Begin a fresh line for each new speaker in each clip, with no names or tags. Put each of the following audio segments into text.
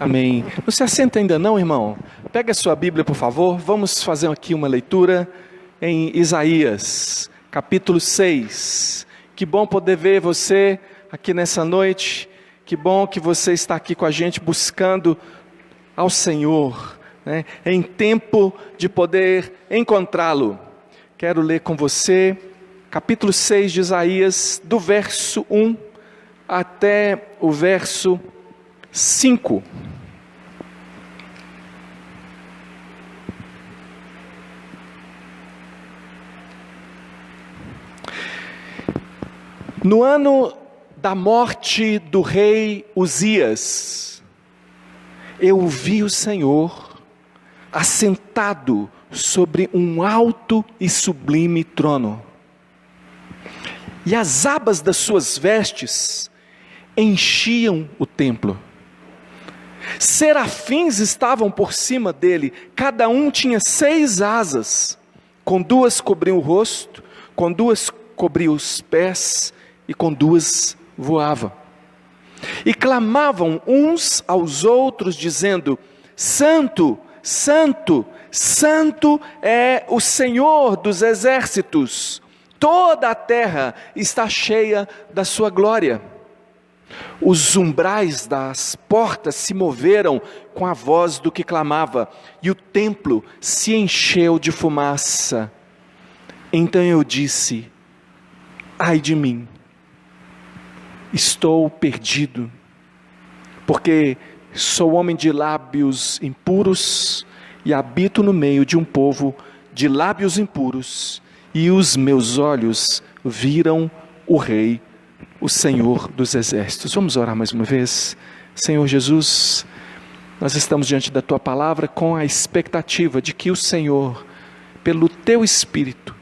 Amém. Não se assenta ainda não, irmão? Pega a sua Bíblia, por favor. Vamos fazer aqui uma leitura em Isaías, capítulo 6. Que bom poder ver você aqui nessa noite. Que bom que você está aqui com a gente buscando ao Senhor, né? Em tempo de poder encontrá-lo. Quero ler com você, capítulo 6 de Isaías, do verso 1 até o verso 5. No ano da morte do rei Uzias, eu vi o Senhor assentado sobre um alto e sublime trono, e as abas das suas vestes enchiam o templo. Serafins estavam por cima dele, cada um tinha 6 asas, com 2 cobriam o rosto, com 2 cobriam os pés, e com 2 voava. E clamavam uns aos outros, dizendo: Santo, Santo, Santo é o Senhor dos exércitos, toda a terra está cheia da sua glória. Os umbrais das portas se moveram com a voz do que clamava, e o templo se encheu de fumaça. Então eu disse: ai de mim, estou perdido, porque sou homem de lábios impuros e habito no meio de um povo de lábios impuros, e os meus olhos viram o Rei, o Senhor dos exércitos. Vamos orar mais uma vez. Senhor Jesus, nós estamos diante da Tua palavra com a expectativa de que o Senhor, pelo Teu Espírito,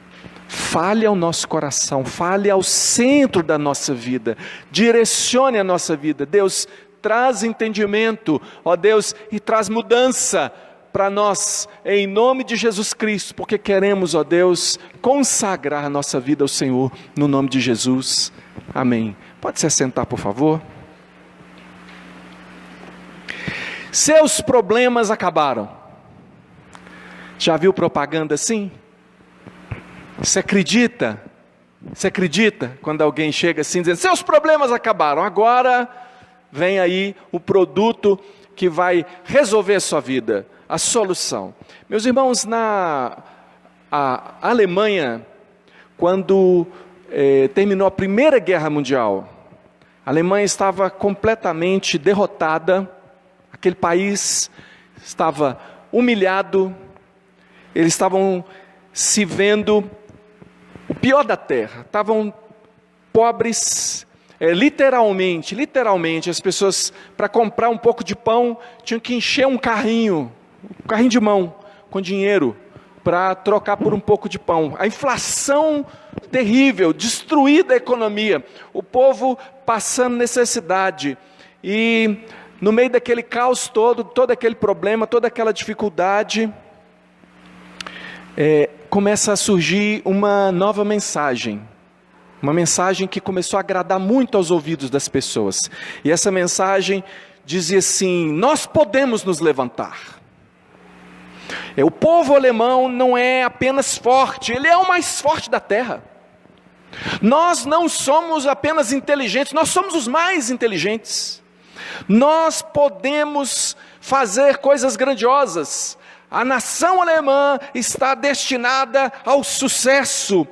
fale ao nosso coração, fale ao centro da nossa vida, direcione a nossa vida. Deus, traz entendimento, ó Deus, e traz mudança para nós, em nome de Jesus Cristo, porque queremos, ó Deus, consagrar a nossa vida ao Senhor, no nome de Jesus, amém. Pode se assentar, por favor. Seus problemas acabaram. Já viu propaganda assim? Você acredita? Você acredita quando alguém chega assim dizendo: seus problemas acabaram, agora vem aí o produto que vai resolver a sua vida, a solução. Meus irmãos, a Alemanha, quando terminou a Primeira Guerra Mundial, a Alemanha estava completamente derrotada, aquele país estava humilhado, eles estavam se vendo o pior da terra, estavam pobres, literalmente, as pessoas, para comprar um pouco de pão, tinham que encher um carrinho de mão, com dinheiro, para trocar por um pouco de pão. A inflação terrível, destruída a economia, o povo passando necessidade, e no meio daquele caos todo aquele problema, toda aquela dificuldade, começa a surgir uma nova mensagem. Uma mensagem que começou a agradar muito aos ouvidos das pessoas. E essa mensagem dizia assim: nós podemos nos levantar. O povo alemão não é apenas forte, ele é o mais forte da terra. Nós não somos apenas inteligentes, nós somos os mais inteligentes. Nós podemos fazer coisas grandiosas. A nação alemã está destinada ao sucesso,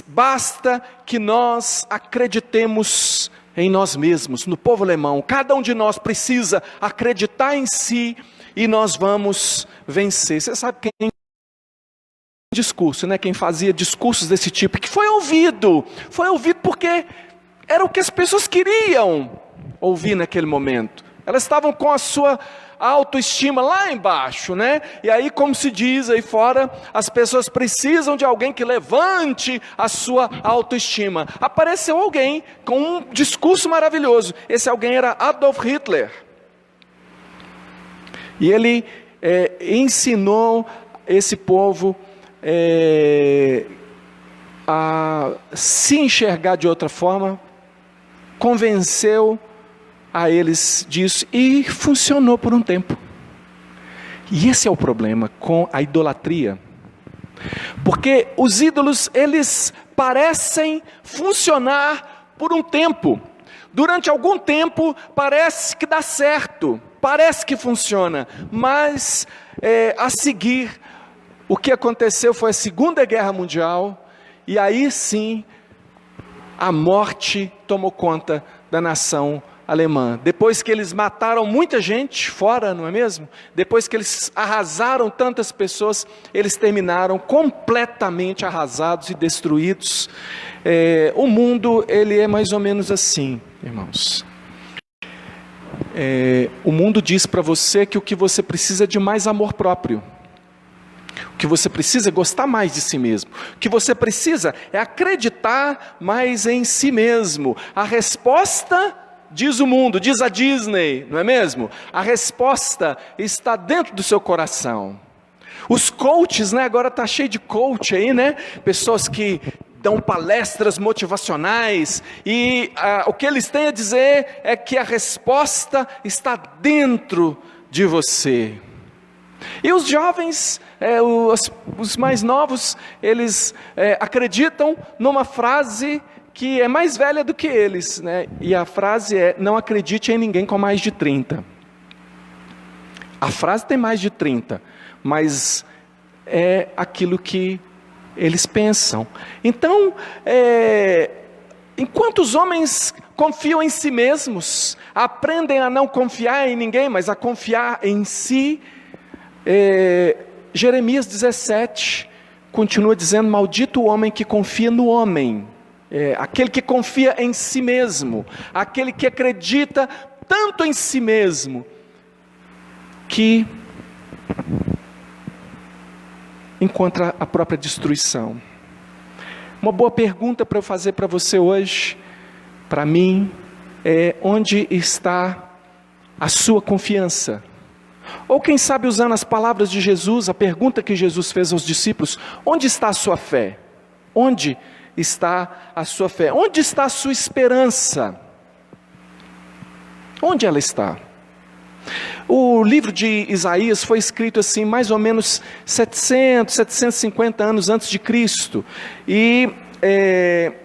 basta que nós acreditemos em nós mesmos, no povo alemão. Cada um de nós precisa acreditar em si e nós vamos vencer. Você sabe quem discurso, né? Quem fazia discursos desse tipo, que foi ouvido porque era o que as pessoas queriam ouvir naquele momento. Elas estavam com a sua autoestima lá embaixo, né? E aí, como se diz aí fora, as pessoas precisam de alguém que levante a sua autoestima. Apareceu alguém com um discurso maravilhoso. Esse alguém era Adolf Hitler. E ele ensinou esse povo a se enxergar de outra forma, convenceu a eles disso e funcionou por um tempo. E esse é o problema com a idolatria. Porque os ídolos, eles parecem funcionar por um tempo. Durante algum tempo parece que dá certo, parece que funciona, mas a seguir, o que aconteceu foi a Segunda Guerra Mundial, e aí sim, a morte tomou conta da nação alemã. Depois que eles mataram muita gente fora, não é mesmo? Depois que eles arrasaram tantas pessoas, eles terminaram completamente arrasados e destruídos. O mundo, ele é mais ou menos assim, irmãos. O mundo diz para você que o que você precisa é de mais amor próprio. O que você precisa é gostar mais de si mesmo. O que você precisa é acreditar mais em si mesmo. A resposta, diz o mundo, diz a Disney, não é mesmo? A resposta está dentro do seu coração. Os coaches, né? Agora está cheio de coach aí, né? Pessoas que dão palestras motivacionais, e o que eles têm a dizer é que a resposta está dentro de você. E os jovens, os mais novos, eles acreditam numa frase que é mais velha do que eles, né? E a frase é: não acredite em ninguém com mais de 30. A frase tem mais de 30, mas é aquilo que eles pensam. Então, enquanto os homens confiam em si mesmos, aprendem a não confiar em ninguém, mas a confiar em si, Jeremias 17 continua dizendo: maldito o homem que confia no homem, aquele que confia em si mesmo, aquele que acredita tanto em si mesmo, que encontra a própria destruição. Uma boa pergunta para eu fazer para você hoje, para mim, é: onde está a sua confiança? Ou quem sabe, usando as palavras de Jesus, a pergunta que Jesus fez aos discípulos: onde está a sua fé? Onde está a sua fé? Onde está a sua esperança? Onde ela está? O livro de Isaías foi escrito assim, mais ou menos 750 anos antes de Cristo. E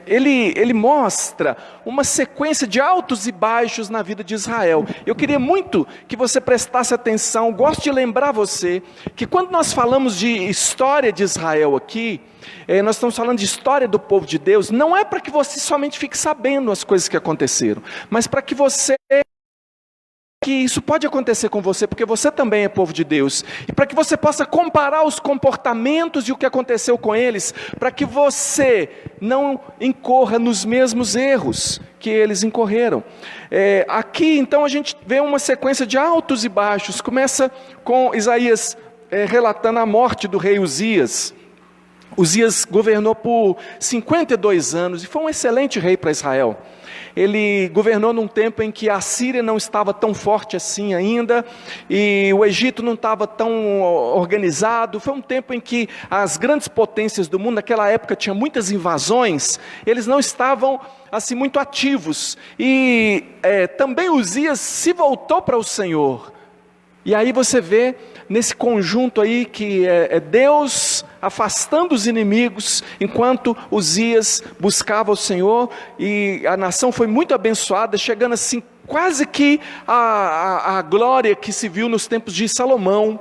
ele mostra uma sequência de altos e baixos na vida de Israel. Eu queria muito que você prestasse atenção. Gosto de lembrar você que quando nós falamos de história de Israel aqui, nós estamos falando de história do povo de Deus. Não é para que você somente fique sabendo as coisas que aconteceram, mas para que isso pode acontecer com você, porque você também é povo de Deus, e para que você possa comparar os comportamentos e o que aconteceu com eles, para que você não incorra nos mesmos erros que eles incorreram. Aqui então a gente vê uma sequência de altos e baixos. Começa com Isaías relatando a morte do rei Uzias. Uzias governou por 52 anos e foi um excelente rei para Israel. Ele governou num tempo em que a Síria não estava tão forte assim ainda, e o Egito não estava tão organizado. Foi um tempo em que as grandes potências do mundo, naquela época tinha muitas invasões, eles não estavam assim muito ativos, e também Uzias se voltou para o Senhor. E aí você vê nesse conjunto aí que é Deus afastando os inimigos, enquanto Uzias buscava o Senhor, e a nação foi muito abençoada, chegando assim quase que a glória que se viu nos tempos de Salomão.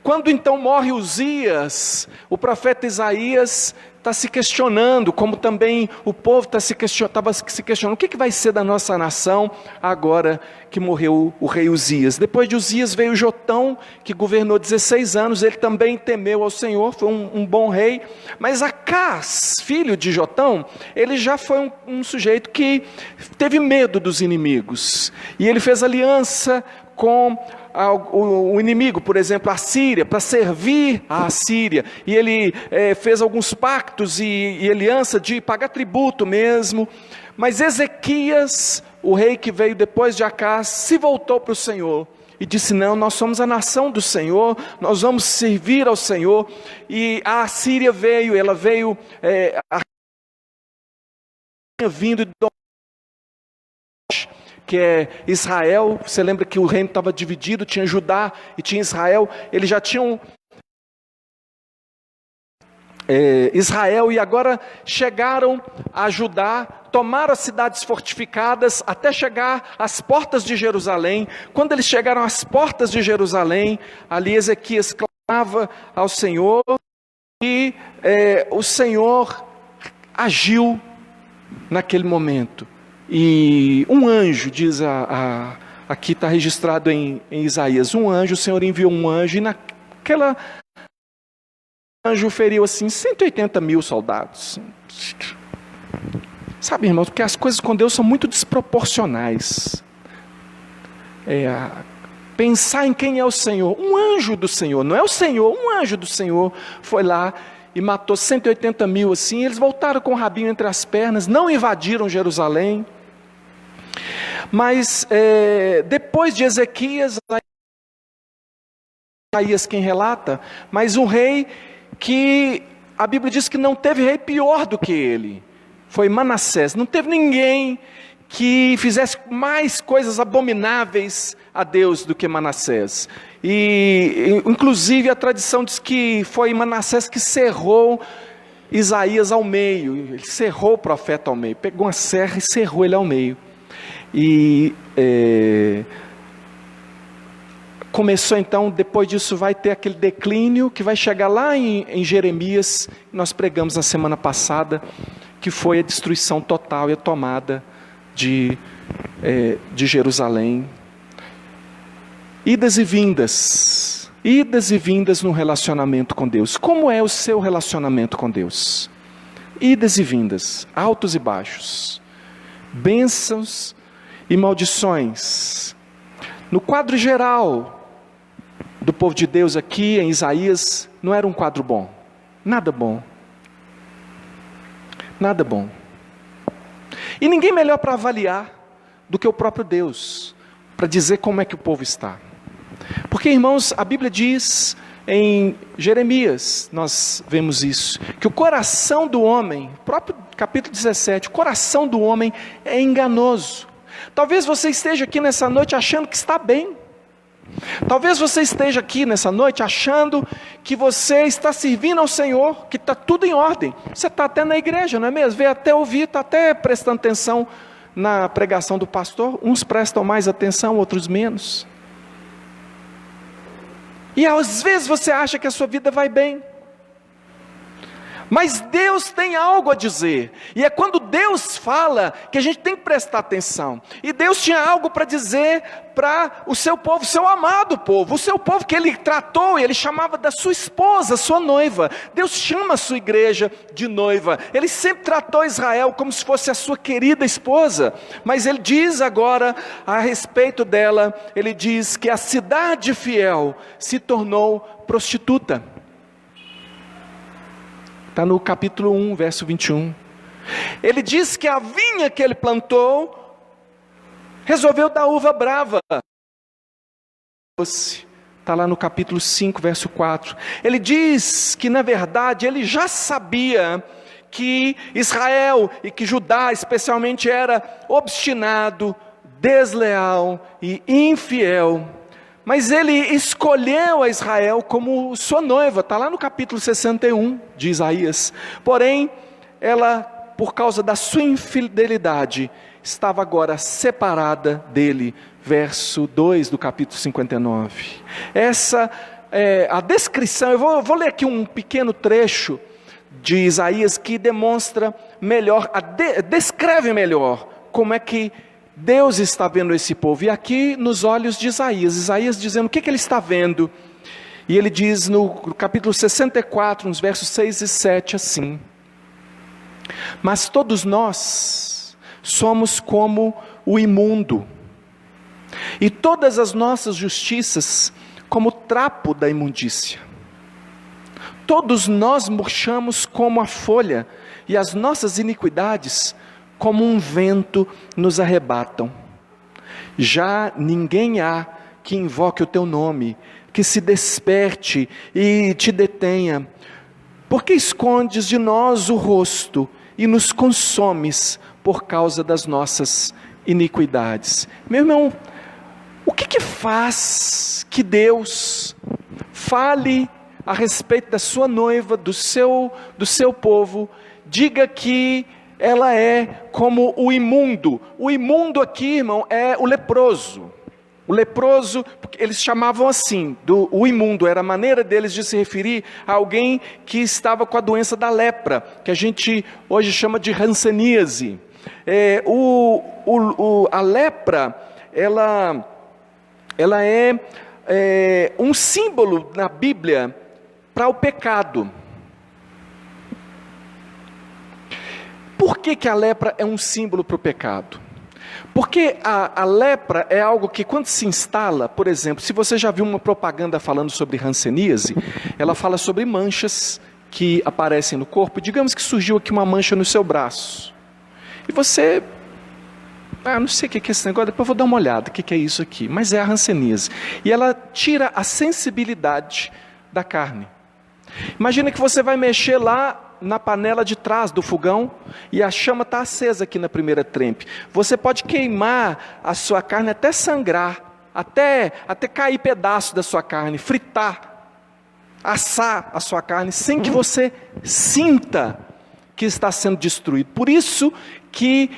Quando então morre Uzias, o profeta Isaías está se questionando, como também o povo estava se questionando: o que vai ser da nossa nação agora que morreu o rei Uzias? Depois de Uzias veio Jotão, que governou 16 anos, ele também temeu ao Senhor, foi um bom rei. Mas Acás, filho de Jotão, ele já foi um sujeito que teve medo dos inimigos, e ele fez aliança com o inimigo, por exemplo, a Síria, para servir a Síria, e ele fez alguns pactos e aliança de pagar tributo mesmo. Mas Ezequias, o rei que veio depois de Acás, se voltou para o Senhor e disse: não, nós somos a nação do Senhor, nós vamos servir ao Senhor. E a Síria veio, vindo de que é Israel. Você lembra que o reino estava dividido, tinha Judá e tinha Israel. Eles já tinham Israel, e agora chegaram a Judá, tomaram as cidades fortificadas até chegar às portas de Jerusalém. Quando eles chegaram às portas de Jerusalém, ali Ezequias clamava ao Senhor, e o Senhor agiu naquele momento. E um anjo, diz aqui está registrado em Isaías, um anjo, o Senhor enviou um anjo, e naquela anjo feriu assim 180 mil soldados. Sabe, irmãos, porque as coisas com Deus são muito desproporcionais. Pensar em quem é o Senhor, um anjo do Senhor, não é o Senhor, um anjo do Senhor foi lá e matou 180 mil assim. Eles voltaram com o rabinho entre as pernas, não invadiram Jerusalém. Mas depois de Ezequias, Isaías quem relata, mas um rei que a Bíblia diz que não teve rei pior do que ele, foi Manassés. Não teve ninguém que fizesse mais coisas abomináveis a Deus do que Manassés. E inclusive a tradição diz que foi Manassés que cerrou Isaías ao meio. Ele cerrou o profeta ao meio, pegou uma serra e cerrou ele ao meio. E começou então, depois disso vai ter aquele declínio que vai chegar lá em Jeremias, que nós pregamos na semana passada, que foi a destruição total e a tomada de Jerusalém. Idas e vindas no relacionamento com Deus. Como é o seu relacionamento com Deus? Idas e vindas, altos e baixos, bênçãos e maldições. No quadro geral do povo de Deus aqui em Isaías, não era um quadro bom, nada bom, nada bom. E ninguém melhor para avaliar do que o próprio Deus, para dizer como é que o povo está. Porque, irmãos, a Bíblia diz em Jeremias, nós vemos isso, que o coração do homem, próprio capítulo 17, o coração do homem é enganoso. Talvez você esteja aqui nessa noite achando que está bem. Talvez você esteja aqui nessa noite achando que você está servindo ao Senhor, que está tudo em ordem. Você está até na igreja, não é mesmo? Veio até ouvir, está até prestando atenção na pregação do pastor. Uns prestam mais atenção, outros menos. E às vezes você acha que a sua vida vai bem. Mas Deus tem algo a dizer, e é quando Deus fala que a gente tem que prestar atenção. E Deus tinha algo para dizer para o seu povo, seu amado povo, o seu povo que Ele tratou, e Ele chamava da sua esposa, sua noiva. Deus chama a sua igreja de noiva. Ele sempre tratou Israel como se fosse a sua querida esposa, mas Ele diz agora a respeito dela, Ele diz que a cidade fiel se tornou prostituta. Está no capítulo 1, verso 21. Ele diz que a vinha que ele plantou resolveu dar uva brava. Está lá no capítulo 5, verso 4. Ele diz que na verdade ele já sabia que Israel e que Judá especialmente era obstinado, desleal e infiel. Mas ele escolheu a Israel como sua noiva, está lá no capítulo 61 de Isaías. Porém, ela, por causa da sua infidelidade, estava agora separada dele. Verso 2 do capítulo 59. Essa é a descrição. Eu vou ler aqui um pequeno trecho de Isaías que demonstra melhor, descreve melhor como é que Deus está vendo esse povo. E aqui nos olhos de Isaías dizendo o que ele está vendo. E ele diz no capítulo 64, nos versos 6 e 7 assim: mas todos nós somos como o imundo, e todas as nossas justiças como trapo da imundícia. Todos nós murchamos como a folha, e as nossas iniquidades como um vento nos arrebatam. Já ninguém há que invoque o teu nome, que se desperte e te detenha. Porque escondes de nós o rosto e nos consomes por causa das nossas iniquidades. Meu irmão, o que faz que Deus fale a respeito da sua noiva, do seu povo, diga que ela é como o imundo? O imundo aqui, irmão, é o leproso. O leproso, eles chamavam assim, o imundo, era a maneira deles de se referir a alguém que estava com a doença da lepra, que a gente hoje chama de hanseníase. A lepra, ela é um símbolo na Bíblia para o pecado. Por que a lepra é um símbolo para o pecado? Porque a lepra é algo que quando se instala, por exemplo, se você já viu uma propaganda falando sobre hanseníase, ela fala sobre manchas que aparecem no corpo. Digamos que surgiu aqui uma mancha no seu braço. E você, não sei o que é esse negócio, depois eu vou dar uma olhada, o que é isso aqui. Mas é a hanseníase. E ela tira a sensibilidade da carne. Imagina que você vai mexer lá na panela de trás do fogão e a chama está acesa aqui na primeira trempe. Você pode queimar a sua carne até sangrar, até cair pedaço da sua carne, fritar, assar a sua carne, sem que você sinta que está sendo destruído. Por isso que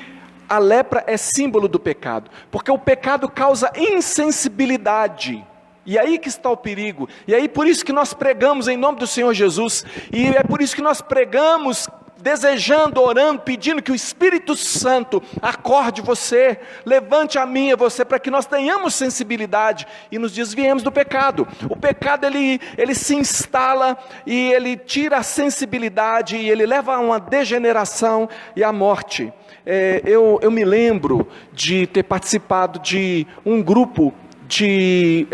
a lepra é símbolo do pecado, porque o pecado causa insensibilidade. E aí que está o perigo, e aí por isso que nós pregamos em nome do Senhor Jesus, e é por isso que nós pregamos, desejando, orando, pedindo que o Espírito Santo acorde você, levante a mim e você, para que nós tenhamos sensibilidade e nos desviemos do pecado. O pecado ele se instala e ele tira a sensibilidade e ele leva a uma degeneração e à morte. Eu me lembro de ter participado de um grupo de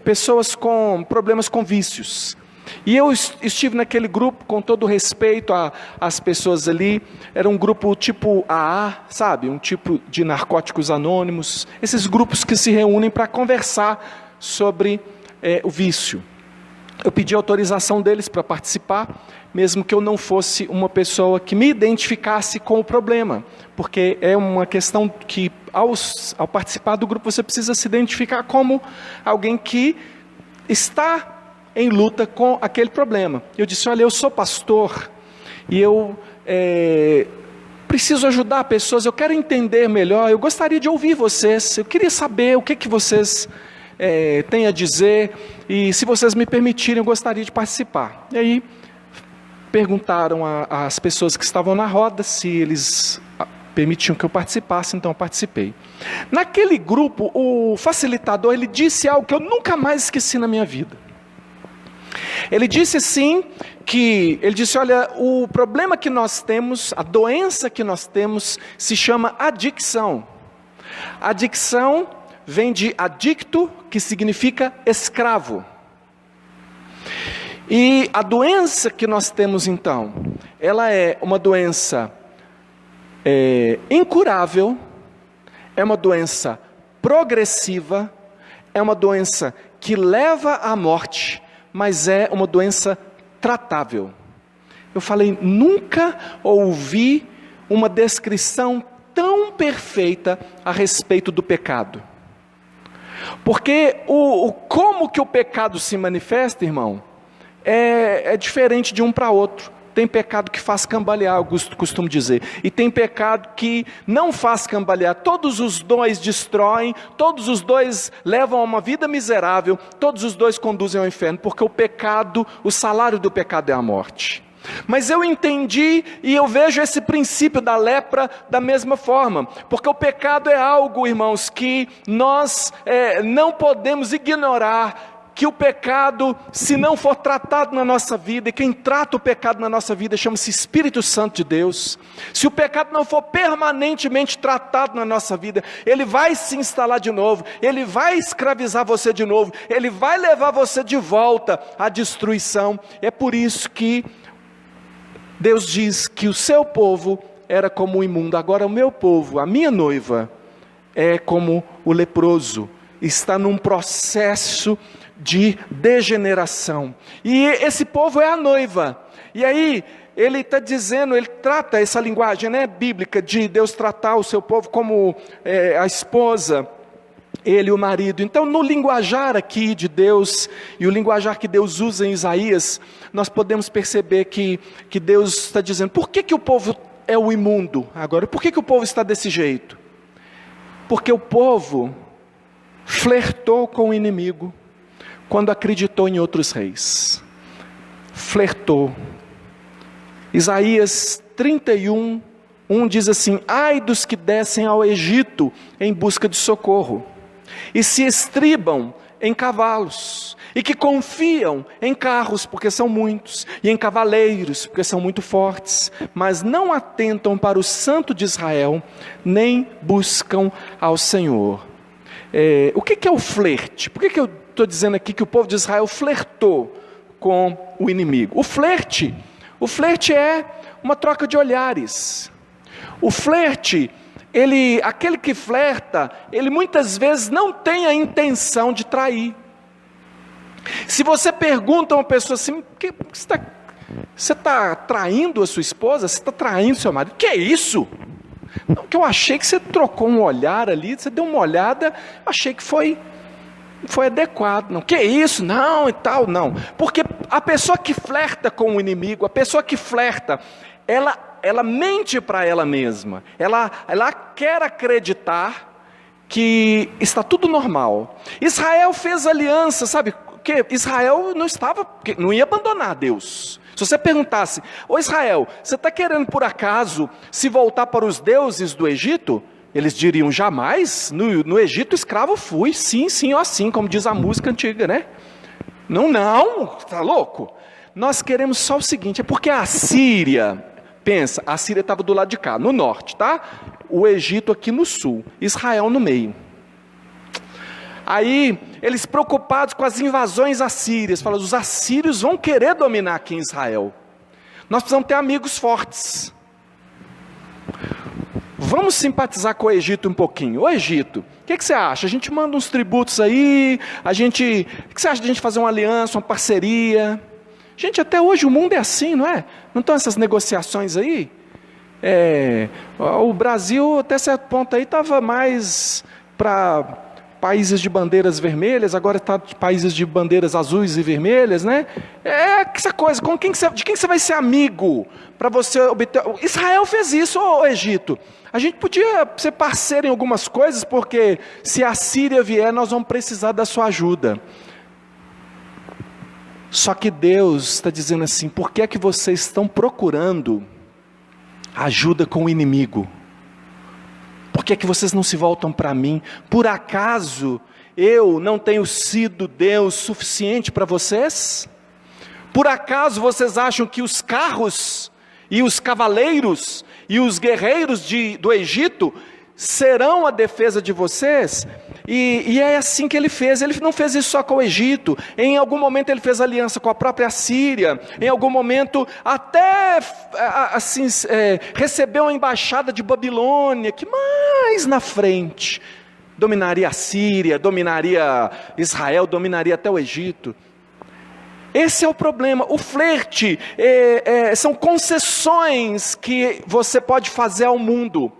pessoas com problemas com vícios, e eu estive naquele grupo com todo respeito às pessoas ali. Era um grupo tipo AA, sabe, um tipo de narcóticos anônimos, esses grupos que se reúnem para conversar sobre o vício. Eu pedi autorização deles para participar, mesmo que eu não fosse uma pessoa que me identificasse com o problema, porque é uma questão que ao participar do grupo você precisa se identificar como alguém que está em luta com aquele problema. Eu disse: olha, eu sou pastor e eu preciso ajudar pessoas, eu quero entender melhor, eu gostaria de ouvir vocês, eu queria saber o que vocês têm a dizer, e se vocês me permitirem, eu gostaria de participar. E aí perguntaram às pessoas que estavam na roda se eles permitiam que eu participasse, então eu participei. Naquele grupo, o facilitador, ele disse algo que eu nunca mais esqueci na minha vida. Ele disse assim, olha, o problema que nós temos, a doença que nós temos, se chama adicção. Adicção vem de adicto, que significa escravo. E a doença que nós temos então, ela é uma doença incurável, é uma doença progressiva, é uma doença que leva à morte, mas é uma doença tratável. Eu falei, nunca ouvi uma descrição tão perfeita a respeito do pecado. Porque como que o pecado se manifesta, irmão, é diferente de um para outro. Tem pecado que faz cambalear, eu costumo dizer, e tem pecado que não faz cambalear. Todos os dois destroem, todos os dois levam a uma vida miserável, todos os dois conduzem ao inferno, porque o pecado, o salário do pecado é a morte. Mas eu entendi e eu vejo esse princípio da lepra da mesma forma, porque o pecado é algo, irmãos, que nós não podemos ignorar. Que o pecado, se não for tratado na nossa vida, e quem trata o pecado na nossa vida chama-se Espírito Santo de Deus. Se o pecado não for permanentemente tratado na nossa vida, ele vai se instalar de novo, ele vai escravizar você de novo, ele vai levar você de volta à destruição. É por isso que Deus diz que o seu povo era como o imundo. Agora o meu povo, a minha noiva, é como o leproso, está num processo de degeneração, e esse povo é a noiva. E aí ele está dizendo, ele trata essa linguagem, né, bíblica de Deus tratar o seu povo como a esposa, ele o marido. Então, no linguajar aqui de Deus, e o linguajar que Deus usa em Isaías, nós podemos perceber que Deus está dizendo, por que o povo é o imundo agora? Por que o povo está desse jeito? Porque o povo flertou com o inimigo, quando acreditou em outros reis. Flertou. Isaías 31, 1 diz assim, ai dos que descem ao Egito em busca de socorro, e se estribam em cavalos, e que confiam em carros, porque são muitos, e em cavaleiros, porque são muito fortes, mas não atentam para o Santo de Israel, nem buscam ao Senhor. O que é o flerte? Por que eu estou dizendo aqui que o povo de Israel flertou com o inimigo? O flerte é uma troca de olhares. O flerte, aquele que flerta, ele muitas vezes não tem a intenção de trair. Se você pergunta a uma pessoa assim, você está traindo a sua esposa? Você está traindo seu marido? Que é isso? Não, que eu achei que você trocou um olhar ali, você deu uma olhada, achei que foi adequado. Não, que é isso? Não, e tal, não. Porque a pessoa que flerta com o inimigo, a pessoa que flerta, ela mente para ela mesma, ela quer acreditar que está tudo normal. Israel fez aliança, sabe? Que Israel não ia abandonar Deus. Se você perguntasse, ô Israel, você está querendo por acaso se voltar para os deuses do Egito? Eles diriam, jamais, no Egito escravo fui, sim, ó sim, como diz a música antiga, né? Não, está louco? Nós queremos só o seguinte, é porque a Síria, pensa, a Síria estava do lado de cá, no norte, tá? O Egito aqui no sul, Israel no meio. Aí, eles preocupados com as invasões assírias, falam, os assírios vão querer dominar aqui em Israel. Nós precisamos ter amigos fortes. Vamos simpatizar com o Egito um pouquinho. Ô Egito, o que você acha? A gente manda uns tributos aí, o que você acha de a gente fazer uma aliança, uma parceria? Gente, até hoje o mundo é assim, não é? Não estão essas negociações aí? O Brasil, até certo ponto aí, estava mais para países de bandeiras vermelhas, agora está países de bandeiras azuis e vermelhas, né? Essa coisa, de quem você vai ser amigo para você obter? Israel fez isso, ô Egito. A gente podia ser parceiro em algumas coisas, porque se a Síria vier, nós vamos precisar da sua ajuda. Só que Deus está dizendo assim, por que é que vocês estão procurando ajuda com o inimigo? Por que é que vocês não se voltam para mim? Por acaso eu não tenho sido Deus suficiente para vocês? Por acaso vocês acham que os carros e os cavaleiros e os guerreiros do Egito serão a defesa de vocês? E é assim que ele fez. Ele não fez isso só com o Egito. Em algum momento ele fez aliança com a própria Síria. Em algum momento até assim, recebeu a embaixada de Babilônia, que mais na frente dominaria a Síria, dominaria Israel, dominaria até o Egito. Esse é o problema. O flerte são concessões que você pode fazer ao mundo.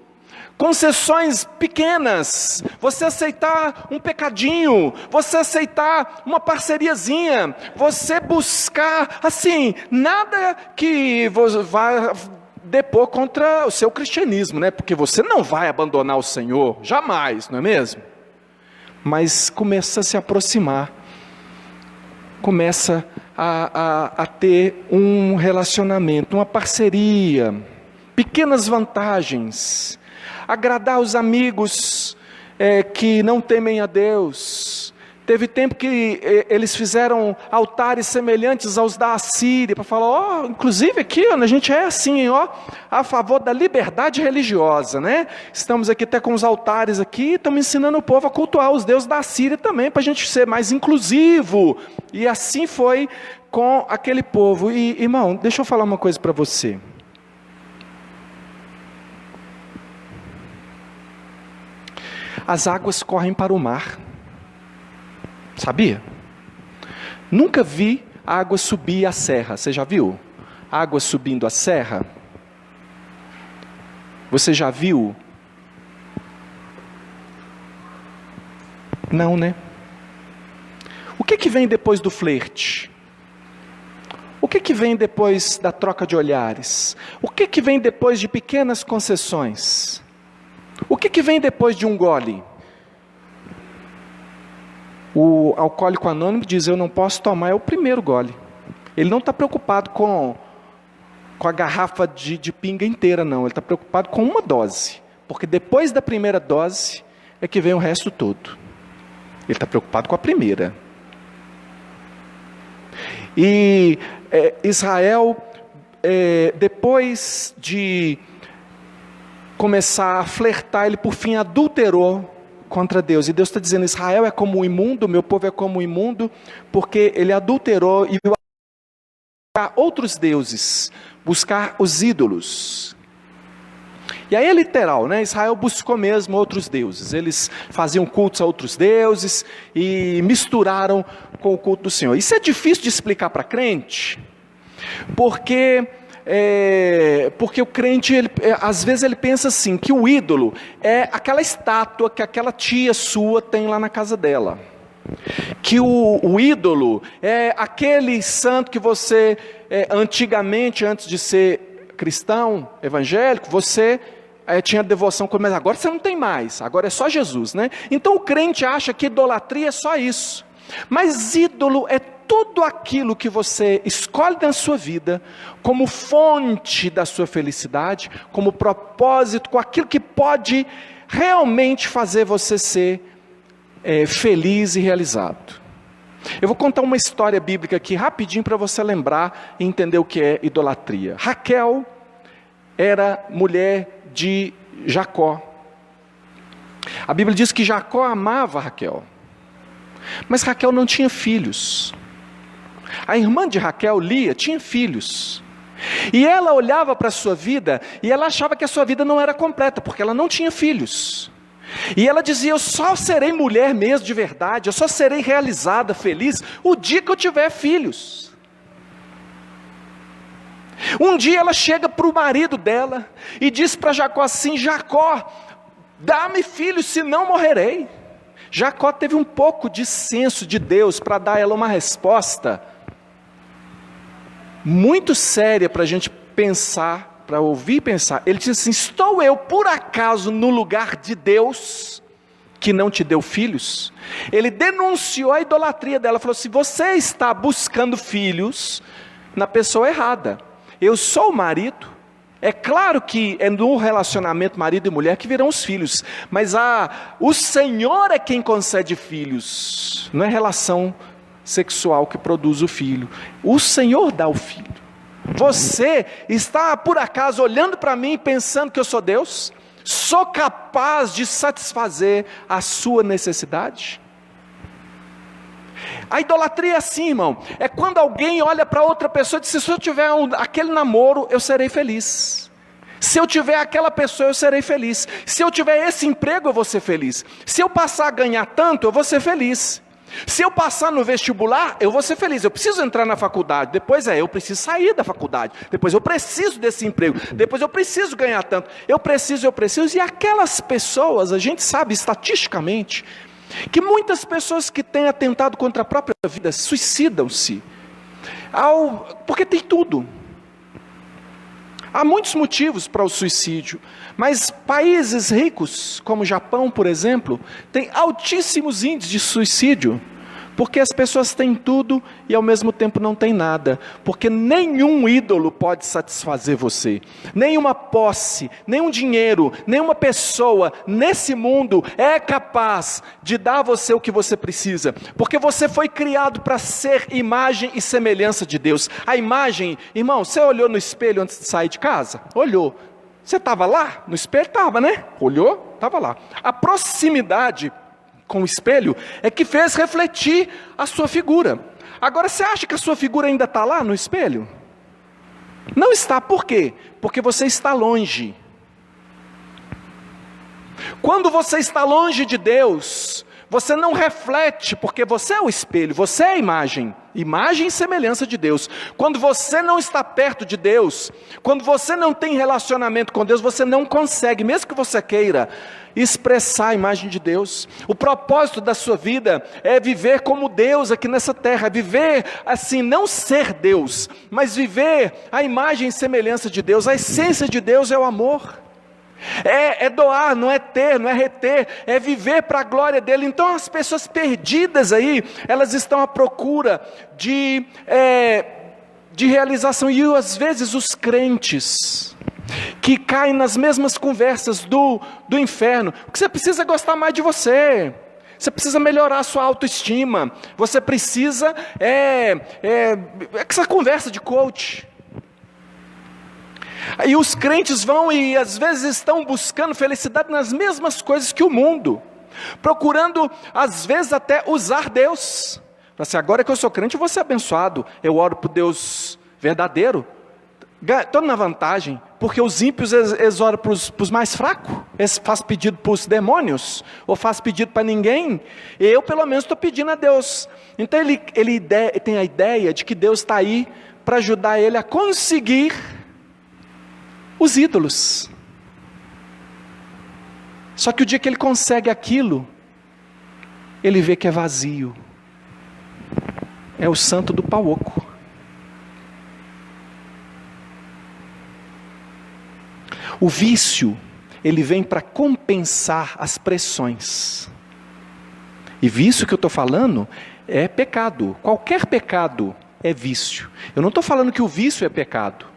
Concessões pequenas, você aceitar um pecadinho, você aceitar uma parceriazinha, você buscar, assim, nada que vá depor contra o seu cristianismo, né? Porque você não vai abandonar o Senhor, jamais, não é mesmo? Mas começa a se aproximar, começa a ter um relacionamento, uma parceria, pequenas vantagens, agradar os amigos que não temem a Deus. Teve tempo que eles fizeram altares semelhantes aos da Assíria, para falar, inclusive aqui, a gente é assim, a favor da liberdade religiosa, né? Estamos aqui até com os altares aqui, estamos ensinando o povo a cultuar os deuses da Assíria também, para a gente ser mais inclusivo. E assim foi com aquele povo. E, irmão, deixa eu falar uma coisa para você. As águas correm para o mar. Sabia? Nunca vi água subir a serra. Você já viu? água subindo a serra? Você já viu? Não, né? O que vem depois do flerte? O que vem depois da troca de olhares? O que vem depois de pequenas concessões? O que vem depois de um gole? O alcoólico anônimo diz, eu não posso tomar, é o primeiro gole. Ele não está preocupado com a garrafa de pinga inteira, não. Ele está preocupado com uma dose. Porque depois da primeira dose, é que vem o resto todo. Ele está preocupado com a primeira. E Israel, depois de começar a flertar, ele por fim adulterou contra Deus. E Deus está dizendo, Israel é como o imundo, meu povo é como o imundo, porque ele adulterou e viu buscar outros deuses, buscar os ídolos. E aí é literal, né? Israel buscou mesmo outros deuses. Eles faziam cultos a outros deuses e misturaram com o culto do Senhor. Isso é difícil de explicar para crente, porque o crente, às vezes ele pensa assim, que o ídolo é aquela estátua que aquela tia sua tem lá na casa dela. Que o ídolo é aquele santo que você, antigamente, antes de ser cristão, evangélico, você tinha devoção com ele, mas agora você não tem mais, agora é só Jesus, né? Então o crente acha que idolatria é só isso. Mas ídolo é tudo aquilo que você escolhe na sua vida, como fonte da sua felicidade, como propósito, com aquilo que pode realmente fazer você ser feliz e realizado. Eu vou contar uma história bíblica aqui rapidinho para você lembrar e entender o que é idolatria. Raquel era mulher de Jacó. A Bíblia diz que Jacó amava Raquel, mas Raquel não tinha filhos. A irmã de Raquel, Lia, tinha filhos. E ela olhava para a sua vida e ela achava que a sua vida não era completa, porque ela não tinha filhos. E ela dizia, eu só serei mulher mesmo de verdade, eu só serei realizada, feliz, o dia que eu tiver filhos. Um dia ela chega para o marido dela e diz para Jacó assim, Jacó, dá-me filhos, senão morrerei. Jacó teve um pouco de senso de Deus para dar a ela uma resposta muito séria para a gente pensar, para ouvir e pensar. Ele disse assim, estou eu por acaso no lugar de Deus que não te deu filhos? Ele denunciou a idolatria dela, falou assim, você está buscando filhos na pessoa errada. Eu sou o marido, é claro que é no relacionamento marido e mulher que virão os filhos, mas o Senhor é quem concede filhos, não é relação sexual que produz o filho, o Senhor dá o filho. Você está por acaso olhando para mim pensando que eu sou Deus? Sou capaz de satisfazer a sua necessidade? A idolatria é assim, irmão, é quando alguém olha para outra pessoa e diz, se eu tiver aquele namoro, eu serei feliz. Se eu tiver aquela pessoa, eu serei feliz. Se eu tiver esse emprego, eu vou ser feliz. Se eu passar a ganhar tanto, eu vou ser feliz. Se eu passar no vestibular, eu vou ser feliz. Eu preciso entrar na faculdade, depois eu preciso sair da faculdade, depois eu preciso desse emprego, depois eu preciso ganhar tanto, eu preciso, e aquelas pessoas, a gente sabe estatisticamente, que muitas pessoas que têm atentado contra a própria vida, suicidam-se, porque tem tudo. Há muitos motivos para o suicídio, mas países ricos, como o Japão, por exemplo, têm altíssimos índices de suicídio, porque as pessoas têm tudo e ao mesmo tempo não têm nada, porque nenhum ídolo pode satisfazer você, nenhuma posse, nenhum dinheiro, nenhuma pessoa nesse mundo é capaz de dar a você o que você precisa, porque você foi criado para ser imagem e semelhança de Deus. A imagem, irmão, você olhou no espelho antes de sair de casa? Olhou. Você estava lá? No espelho estava, né? Olhou? Estava lá. A proximidade com o espelho é que fez refletir a sua figura. Agora, você acha que a sua figura ainda está lá no espelho? Não está, por quê? Porque você está longe. Quando você está longe de Deus, Você não reflete, porque você é o espelho, você é a imagem. Imagem e semelhança de Deus. Quando você não está perto de Deus, quando você não tem relacionamento com Deus, você não consegue, mesmo que você queira, expressar a imagem de Deus. O propósito da sua vida é viver como Deus aqui nessa terra, viver assim, não ser Deus, mas viver a imagem e semelhança de Deus. A essência de Deus é o amor. É doar, não é ter, não é reter, é viver para a glória dele. Então as pessoas perdidas aí, elas estão à procura de realização. E às vezes os crentes que caem nas mesmas conversas do inferno, porque você precisa gostar mais de você, você precisa melhorar a sua autoestima, você precisa essa conversa de coach. Aí os crentes vão e às vezes estão buscando felicidade nas mesmas coisas que o mundo, procurando às vezes até usar Deus. Assim, agora que eu sou crente eu vou ser abençoado, eu oro para o Deus verdadeiro, estou na vantagem, porque os ímpios eles oram para os mais fracos, eles fazem pedido para os demônios, ou fazem pedido para ninguém, eu pelo menos estou pedindo a Deus. Então ele tem a ideia de que Deus está aí para ajudar ele a conseguir os ídolos. Só que o dia que ele consegue aquilo, ele vê que é vazio. É o santo do pau oco. O vício, ele vem para compensar as pressões. E vício que eu estou falando é pecado. Qualquer pecado é vício. Eu não estou falando que o vício é pecado.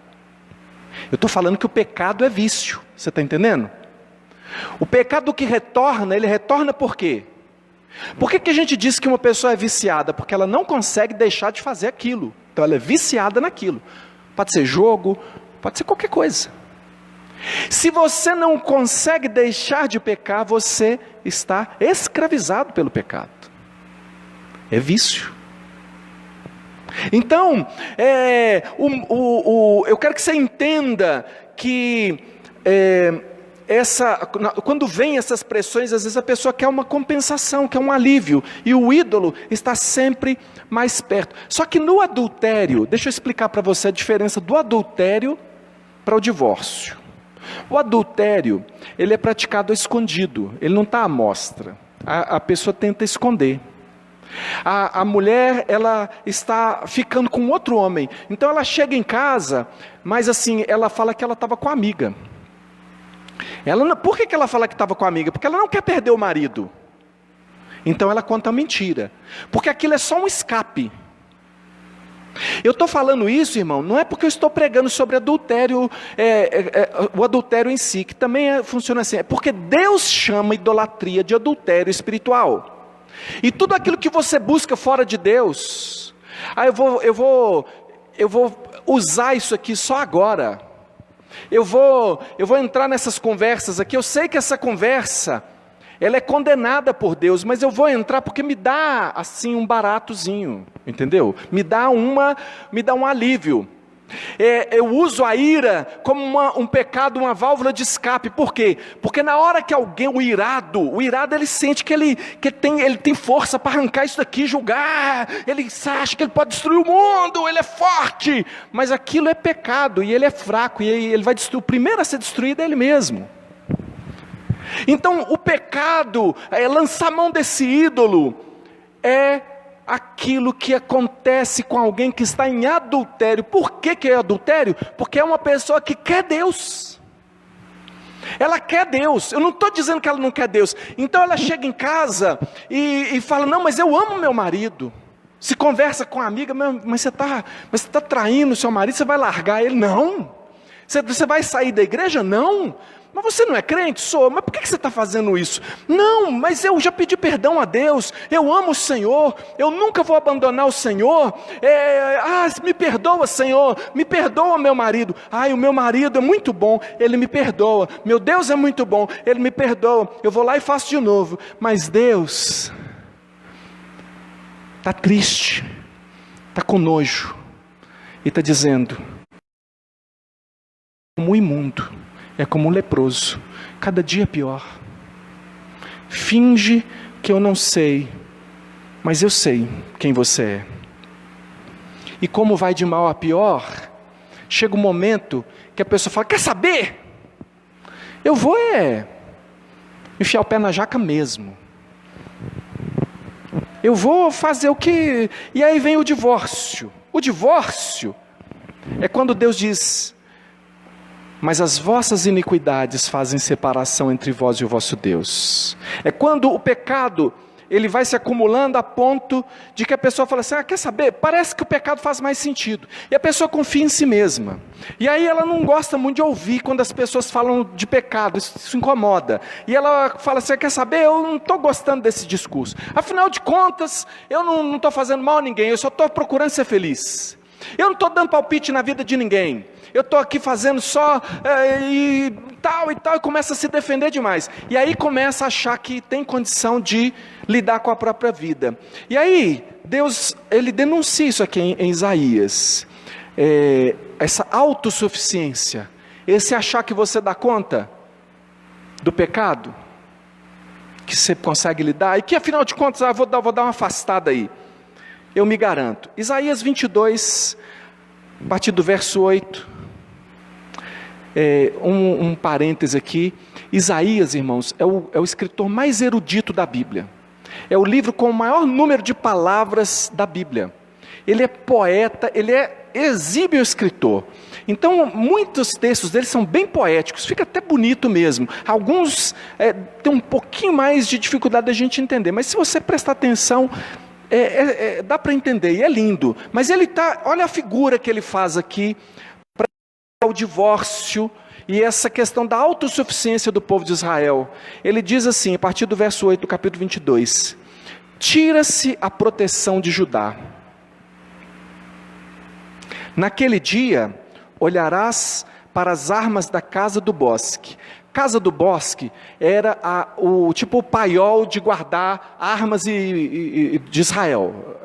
Eu estou falando que o pecado é vício. Você está entendendo? O pecado que retorna, ele retorna por quê? Por que a gente diz que uma pessoa é viciada? Porque ela não consegue deixar de fazer aquilo. Então ela é viciada naquilo. Pode ser jogo, pode ser qualquer coisa. Se você não consegue deixar de pecar, você está escravizado pelo pecado. É vício. Então, eu quero que você entenda que quando vem essas pressões, às vezes a pessoa quer uma compensação, quer um alívio, e o ídolo está sempre mais perto. Só que no adultério, deixa eu explicar para você a diferença do adultério para o divórcio. O adultério, ele é praticado escondido, ele não está à mostra, a pessoa tenta esconder. A mulher, ela está ficando com outro homem, então ela chega em casa, mas assim, ela fala que ela estava com a amiga. Por que ela fala que estava com a amiga? Porque ela não quer perder o marido. Então ela conta a mentira, porque aquilo é só um escape. Eu estou falando isso, irmão, não é porque eu estou pregando sobre adultério, o adultério em si, que também funciona assim, é porque Deus chama idolatria de adultério espiritual. E tudo aquilo que você busca fora de Deus, eu vou usar isso aqui só agora. Eu vou entrar nessas conversas aqui. Eu sei que essa conversa, ela é condenada por Deus, mas eu vou entrar porque me dá assim um baratozinho, entendeu? Me dá um alívio. Eu uso a ira como um pecado, uma válvula de escape. Por quê? Porque na hora que alguém, o irado ele sente que ele tem força para arrancar isso daqui, julgar, ele acha que ele pode destruir o mundo, ele é forte, mas aquilo é pecado, e ele é fraco, e ele vai destruir, o primeiro a ser destruído é ele mesmo. Então o pecado, lançar mão desse ídolo, é aquilo que acontece com alguém que está em adultério. Por que é adultério? Porque é uma pessoa que quer Deus. Ela quer Deus. Eu não estou dizendo que ela não quer Deus. Então ela chega em casa e fala, não, mas eu amo meu marido. Se conversa com a amiga, mas você está traindo o seu marido, você vai largar ele? Não. Você vai sair da igreja? Não. Mas você não é crente? Sou. Mas por que você está fazendo isso? Não, mas eu já pedi perdão a Deus, eu amo o Senhor, eu nunca vou abandonar o Senhor. Me perdoa, Senhor, me perdoa meu marido. O meu marido é muito bom, ele me perdoa. Meu Deus é muito bom, ele me perdoa. Eu vou lá e faço de novo. Mas Deus está triste, está com nojo, e está dizendo, como um imundo, é como um leproso, cada dia pior. Finge que eu não sei, mas eu sei quem você é. E como vai de mal a pior, chega um momento que a pessoa fala, quer saber? Eu vou enfiar o pé na jaca mesmo. Eu vou fazer o que... E aí vem o divórcio. O divórcio é quando Deus diz, mas as vossas iniquidades fazem separação entre vós e o vosso Deus. É quando o pecado, ele vai se acumulando a ponto de que a pessoa fala assim, quer saber? Parece que o pecado faz mais sentido. E a pessoa confia em si mesma. E aí ela não gosta muito de ouvir quando as pessoas falam de pecado, isso incomoda. E ela fala assim, quer saber? Eu não estou gostando desse discurso. Afinal de contas, eu não estou fazendo mal a ninguém, eu só estou procurando ser feliz. Eu não estou dando palpite na vida de ninguém. Eu estou aqui fazendo só e tal, e começa a se defender demais. E aí começa a achar que tem condição de lidar com a própria vida. E aí, Deus, ele denuncia isso aqui em Isaías. Essa autossuficiência, esse achar que você dá conta do pecado, que você consegue lidar, e que afinal de contas, vou dar uma afastada aí. Eu me garanto. Isaías 22, a partir do verso 8. Um parêntese aqui. Isaías, irmãos, é o escritor mais erudito da Bíblia. É o livro com o maior número de palavras da Bíblia. Ele é poeta, ele é exímio escritor. Então, muitos textos dele são bem poéticos, fica até bonito mesmo. Alguns têm um pouquinho mais de dificuldade da gente entender, mas se você prestar atenção, dá para entender, e é lindo. Mas olha a figura que ele faz aqui, para o divórcio, e essa questão da autossuficiência do povo de Israel. Ele diz assim, a partir do verso 8 do capítulo 22, tira-se a proteção de Judá. Naquele dia, olharás para as armas da casa do bosque. Casa do bosque era o paiol de guardar armas de Israel.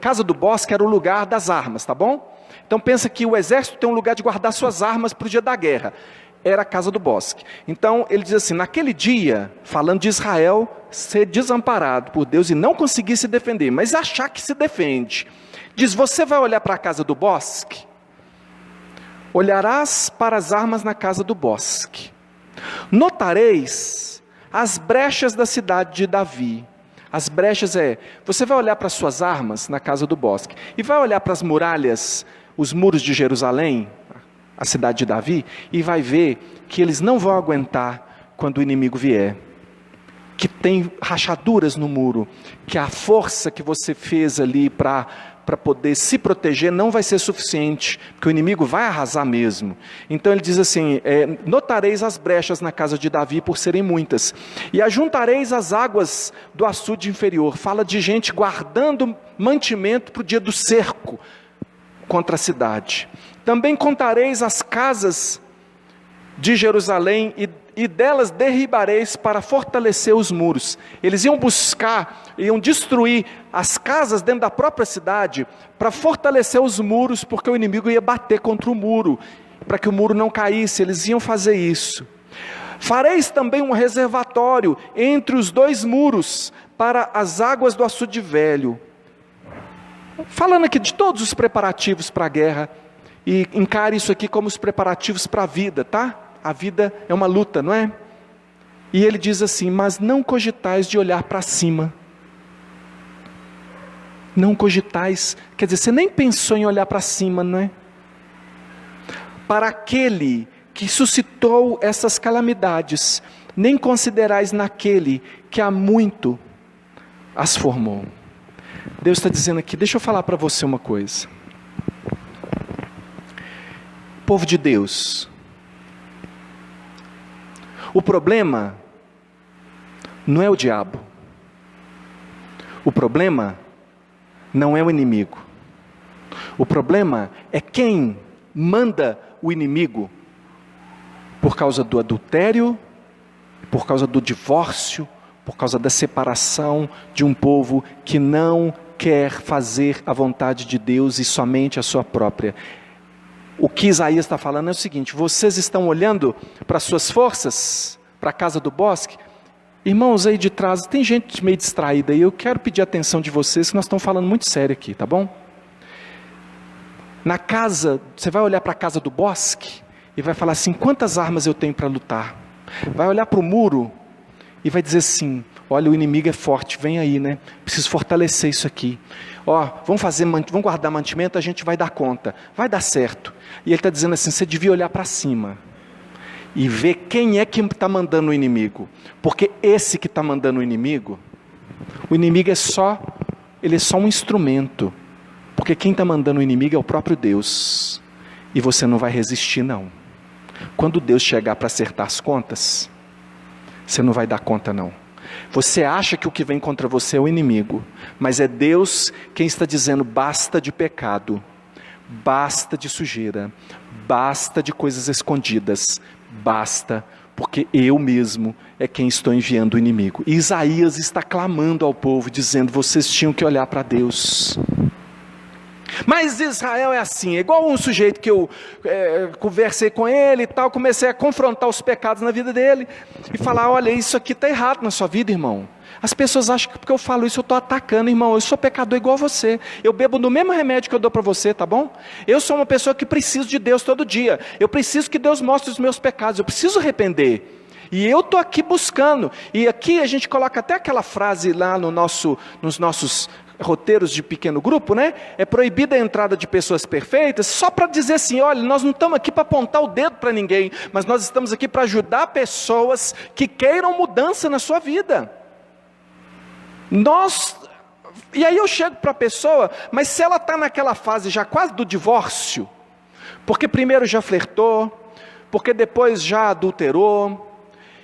Casa do bosque era o lugar das armas, tá bom? Então pensa que o exército tem um lugar de guardar suas armas para o dia da guerra. Era a casa do bosque. Então ele diz assim, naquele dia, falando de Israel, ser desamparado por Deus e não conseguir se defender, mas achar que se defende. Diz, você vai olhar para a casa do bosque? Olharás para as armas na casa do bosque. Notareis as brechas da cidade de Davi. As brechas você vai olhar para as suas armas na casa do bosque, e vai olhar para as muralhas, os muros de Jerusalém, a cidade de Davi, e vai ver que eles não vão aguentar quando o inimigo vier. Que tem rachaduras no muro, que a força que você fez ali para poder se proteger não vai ser suficiente, porque o inimigo vai arrasar mesmo. Então ele diz assim, notareis as brechas na casa de Davi por serem muitas, e ajuntareis as águas do açude inferior. Fala de gente guardando mantimento para o dia do cerco contra a cidade. Também contareis as casas de Jerusalém e delas derribareis para fortalecer os muros. Eles iam destruir as casas dentro da própria cidade para fortalecer os muros, porque o inimigo ia bater contra o muro, para que o muro não caísse. Eles iam fazer isso. Fareis também um reservatório entre os dois muros para as águas do açude velho. Falando aqui de todos os preparativos para a guerra, e encare isso aqui como os preparativos para a vida, tá? A vida é uma luta, não é? E ele diz assim, mas não cogitais de olhar para cima. Não cogitais, quer dizer, você nem pensou em olhar para cima, não é? Para aquele que suscitou essas calamidades, nem considerais naquele que há muito as formou. Deus está dizendo aqui, deixa eu falar para você uma coisa. Povo de Deus, o problema não é o diabo. O problema não é o inimigo. O problema é quem manda o inimigo por causa do adultério, por causa do divórcio, por causa da separação de um povo que não quer fazer a vontade de Deus e somente a sua própria. O que Isaías está falando é o seguinte, vocês estão olhando para as suas forças, para a casa do bosque, Irmãos aí de trás, tem gente meio distraída aí, eu quero pedir a atenção de vocês, que nós estamos falando muito sério aqui, tá bom? Na casa, você vai olhar para a casa do bosque, e vai falar assim, quantas armas eu tenho para lutar? Vai olhar para o muro, e vai dizer assim, olha, o inimigo é forte, vem aí, né? Preciso fortalecer isso aqui. Ó, vamos guardar mantimento, a gente vai dar conta, vai dar certo. E ele está dizendo assim, você devia olhar para cima, e ver quem é que está mandando o inimigo. Porque esse que está mandando o inimigo é só um instrumento. Porque quem está mandando o inimigo é o próprio Deus. E você não vai resistir não. Quando Deus chegar para acertar as contas, você não vai dar conta não. Você acha que o que vem contra você é o inimigo, mas é Deus quem está dizendo basta de pecado, basta de sujeira, basta de coisas escondidas, basta, porque eu mesmo é quem estou enviando o inimigo. E Isaías está clamando ao povo, dizendo, vocês tinham que olhar para Deus. Mas Israel é assim, é igual um sujeito que eu conversei com ele e tal, comecei a confrontar os pecados na vida dele, e falar, olha, isso aqui está errado na sua vida, irmão. As pessoas acham que porque eu falo isso eu estou atacando, irmão, eu sou pecador igual a você, eu bebo do mesmo remédio que eu dou para você, tá bom? Eu sou uma pessoa que preciso de Deus todo dia, eu preciso que Deus mostre os meus pecados, eu preciso arrepender, e eu estou aqui buscando, e aqui a gente coloca até aquela frase lá nos nossos roteiros de pequeno grupo, né? É proibida a entrada de pessoas perfeitas, só para dizer assim, olha, nós não estamos aqui para apontar o dedo para ninguém, mas nós estamos aqui para ajudar pessoas que queiram mudança na sua vida. E aí eu chego para a pessoa, mas se ela está naquela fase já quase do divórcio, porque primeiro já flertou, porque depois já adulterou,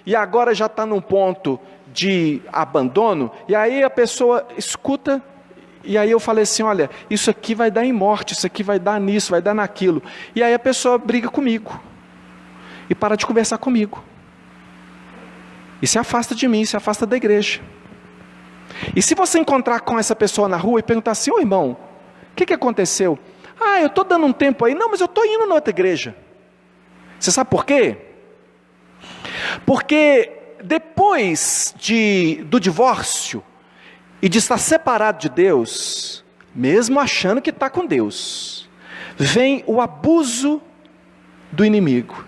e agora já está num ponto de abandono, e aí a pessoa escuta, e aí eu falei assim, olha, isso aqui vai dar em morte, isso aqui vai dar nisso, vai dar naquilo, e aí a pessoa briga comigo, e para de conversar comigo, e se afasta de mim, se afasta da igreja. E se você encontrar com essa pessoa na rua e perguntar assim, ô irmão, o que aconteceu? Ah, eu estou dando um tempo aí, não, mas eu estou indo na outra igreja. Você sabe por quê? Porque depois do divórcio, e de estar separado de Deus, mesmo achando que está com Deus, vem o abuso do inimigo.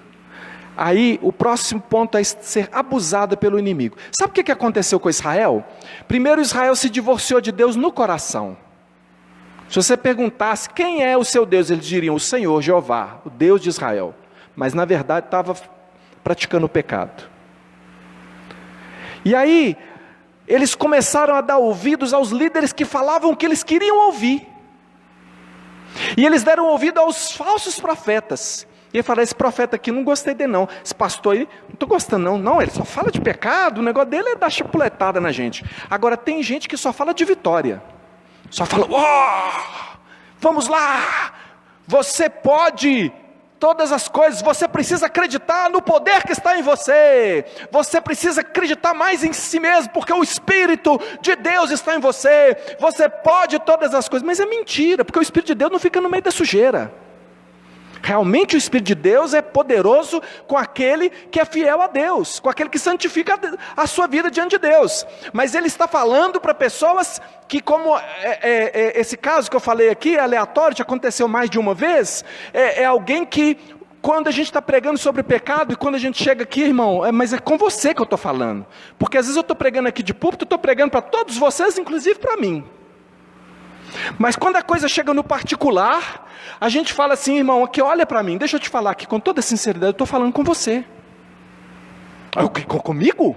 Aí o próximo ponto é ser abusada pelo inimigo. Sabe o que aconteceu com Israel? Primeiro Israel se divorciou de Deus no coração. Se você perguntasse quem é o seu Deus, eles diriam o Senhor, Jeová, o Deus de Israel. Mas na verdade estava praticando o pecado. E aí eles começaram a dar ouvidos aos líderes que falavam o que eles queriam ouvir. E eles deram ouvido aos falsos profetas. E ele falou, esse profeta aqui não gostei dele não, esse pastor aí, não estou gostando não, não, ele só fala de pecado, o negócio dele é dar chapuletada na gente. Agora tem gente que só fala de vitória, só fala, vamos lá, você pode todas as coisas, você precisa acreditar no poder que está em você, você precisa acreditar mais em si mesmo, porque o Espírito de Deus está em você, você pode todas as coisas, mas é mentira, porque o Espírito de Deus não fica no meio da sujeira. Realmente o Espírito de Deus é poderoso com aquele que é fiel a Deus, com aquele que santifica a sua vida diante de Deus. Mas ele está falando para pessoas que, como esse caso que eu falei aqui, é aleatório, já aconteceu mais de uma vez, é alguém que, quando a gente está pregando sobre pecado, e quando a gente chega aqui, irmão, mas é com você que eu estou falando. Porque às vezes eu estou pregando aqui de púlpito, eu estou pregando para todos vocês, inclusive para mim. Mas quando a coisa chega no particular, a gente fala assim, irmão, aqui olha para mim, deixa eu te falar aqui com toda sinceridade, eu estou falando com você. Comigo?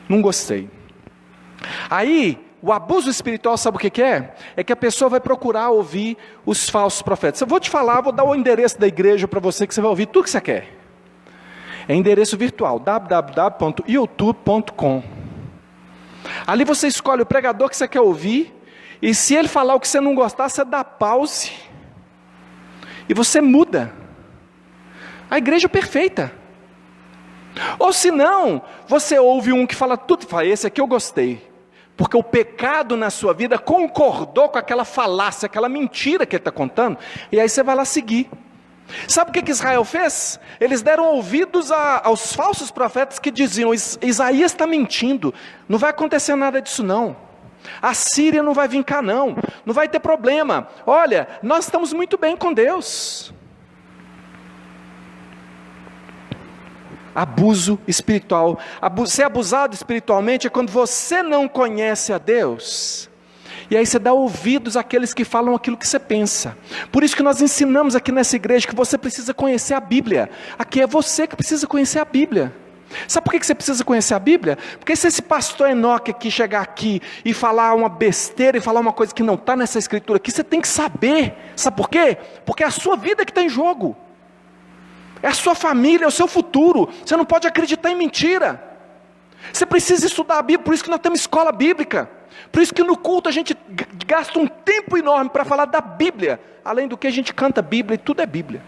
Não gostei. Aí, o abuso espiritual, sabe o que é? É que a pessoa vai procurar ouvir os falsos profetas. Eu vou te falar, vou dar o endereço da igreja para você, que você vai ouvir tudo que você quer. É endereço virtual, www.youtube.com. Ali você escolhe o pregador que você quer ouvir, e se ele falar o que você não gostar, você dá pause, e você muda. A igreja é perfeita. Ou se não, você ouve um que fala tudo, e fala, esse aqui eu gostei, porque o pecado na sua vida concordou com aquela falácia, aquela mentira que ele está contando, e aí você vai lá seguir. Sabe o que Israel fez? Eles deram ouvidos aos falsos profetas que diziam: Isaías está mentindo, não vai acontecer nada disso não. A Síria não vai vir cá não vai ter problema. Olha, nós estamos muito bem com Deus. Abuso espiritual. Ser abusado espiritualmente é quando você não conhece a Deus, e aí você dá ouvidos àqueles que falam aquilo que você pensa. Por isso que nós ensinamos aqui nessa igreja que você precisa conhecer a Bíblia. Aqui é você que precisa conhecer a Bíblia. Sabe por que você precisa conhecer a Bíblia? Porque se esse pastor Enoque aqui chegar aqui e falar uma besteira, e falar uma coisa que não está nessa escritura aqui, você tem que saber. Sabe por quê? Porque é a sua vida que está em jogo. É a sua família, é o seu futuro. Você não pode acreditar em mentira. Você precisa estudar a Bíblia, por isso que nós temos escola bíblica. Por isso que no culto a gente gasta um tempo enorme para falar da Bíblia. Além do que a gente canta Bíblia e tudo é Bíblia.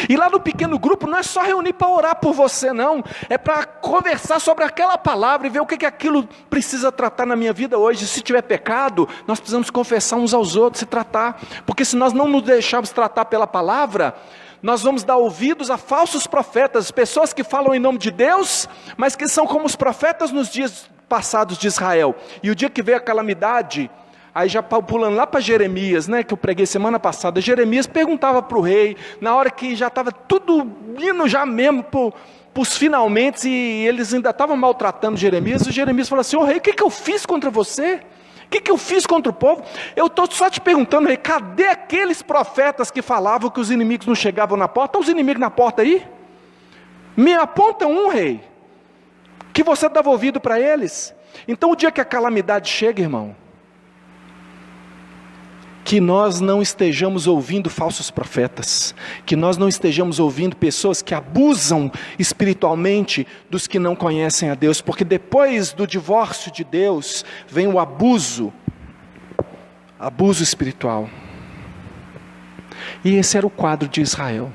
E lá no pequeno grupo não é só reunir para orar por você não. É para conversar sobre aquela palavra e ver o que aquilo precisa tratar na minha vida hoje. Se tiver pecado, nós precisamos confessar uns aos outros e tratar. Porque se nós não nos deixarmos tratar pela palavra, nós vamos dar ouvidos a falsos profetas, pessoas que falam em nome de Deus, mas que são como os profetas nos dias passados de Israel. E o dia que veio a calamidade, aí já pulando lá para Jeremias, que eu preguei semana passada, Jeremias perguntava para o rei, na hora que já estava tudo indo já mesmo para os finalmente, e eles ainda estavam maltratando Jeremias, e Jeremias falou assim: ô rei, o que eu fiz contra você? O que eu fiz contra o povo? Eu estou só te perguntando, rei, cadê aqueles profetas que falavam que os inimigos não chegavam na porta? Estão os inimigos na porta aí? Me aponta um, rei, que você dava ouvido para eles. Então o dia que a calamidade chega, irmão, que nós não estejamos ouvindo falsos profetas, que nós não estejamos ouvindo pessoas que abusam espiritualmente dos que não conhecem a Deus, porque depois do divórcio de Deus, vem o abuso espiritual. E esse era o quadro de Israel.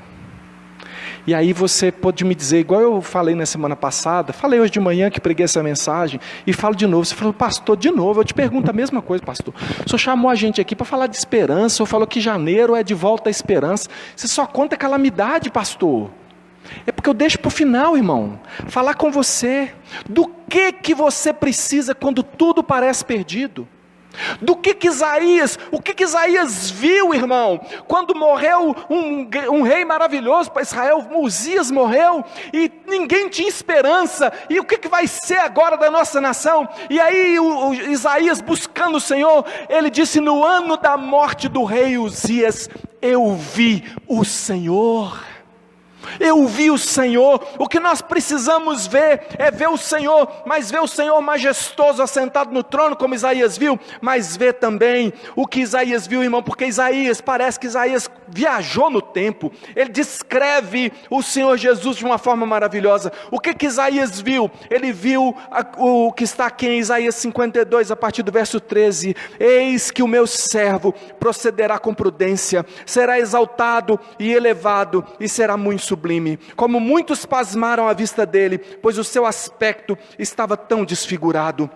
E aí você pode me dizer, igual eu falei na semana passada, falei hoje de manhã que preguei essa mensagem, e falo de novo. Você falou: pastor, de novo, eu te pergunto a mesma coisa, pastor. O senhor chamou a gente aqui para falar de esperança, o senhor falou que janeiro é de volta à esperança. Você só conta calamidade, pastor. É porque eu deixo para o final, irmão, falar com você, do que você precisa quando tudo parece perdido. Do que Isaías, o que Isaías viu, irmão, quando morreu um rei maravilhoso para Israel, Uzias morreu, e ninguém tinha esperança, e o que vai ser agora da nossa nação? E aí Isaías, buscando o Senhor, ele disse: no ano da morte do rei Uzias, eu vi o Senhor. Eu vi o Senhor. O que nós precisamos ver é ver o Senhor, mas ver o Senhor majestoso assentado no trono, como Isaías viu, mas ver também o que Isaías viu, irmão, porque parece que Isaías viajou no tempo. Ele descreve o Senhor Jesus de uma forma maravilhosa. O que Isaías viu? Ele viu o que está aqui em Isaías 52, a partir do verso 13: eis que o meu servo procederá com prudência, será exaltado e elevado, e será muito sublime, como muitos pasmaram à vista dele, pois o seu aspecto estava tão desfigurado,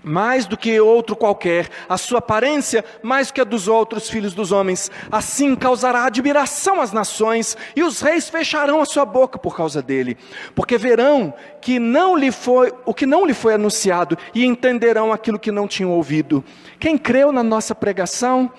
mais do que outro qualquer, a sua aparência mais que a dos outros filhos dos homens. Assim causará admiração às nações, e os reis fecharão a sua boca por causa dele, porque verão que o que não lhe foi anunciado, e entenderão aquilo que não tinham ouvido. Quem creu na nossa pregação,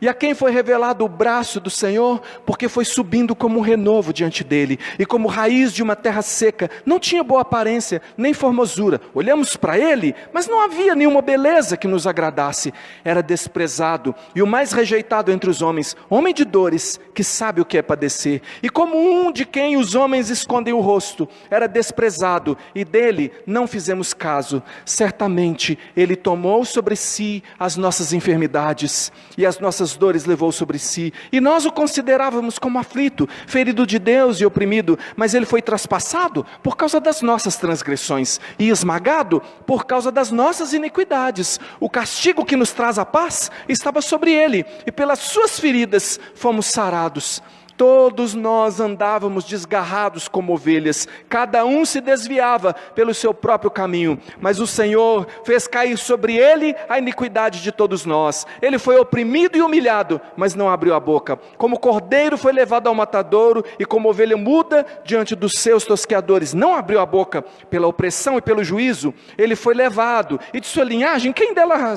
e a quem foi revelado o braço do Senhor, porque foi subindo como um renovo diante dele, e como raiz de uma terra seca, não tinha boa aparência, nem formosura. Olhamos para ele, mas não havia nenhuma beleza que nos agradasse. Era desprezado, e o mais rejeitado entre os homens, homem de dores, que sabe o que é padecer. E como um de quem os homens escondem o rosto, era desprezado, e dele não fizemos caso. Certamente ele tomou sobre si as nossas enfermidades, e as nossas dores levou sobre si, e nós o considerávamos como aflito, ferido de Deus e oprimido, mas ele foi traspassado por causa das nossas transgressões, e esmagado por causa das nossas iniquidades. O castigo que nos traz a paz estava sobre ele, e pelas suas feridas fomos sarados. Todos nós andávamos desgarrados como ovelhas, cada um se desviava pelo seu próprio caminho, mas o Senhor fez cair sobre ele a iniquidade de todos nós. Ele foi oprimido e humilhado, mas não abriu a boca. Como cordeiro foi levado ao matadouro, e como ovelha muda diante dos seus tosqueadores, não abriu a boca. Pela opressão e pelo juízo, ele foi levado, e de sua linhagem, quem dela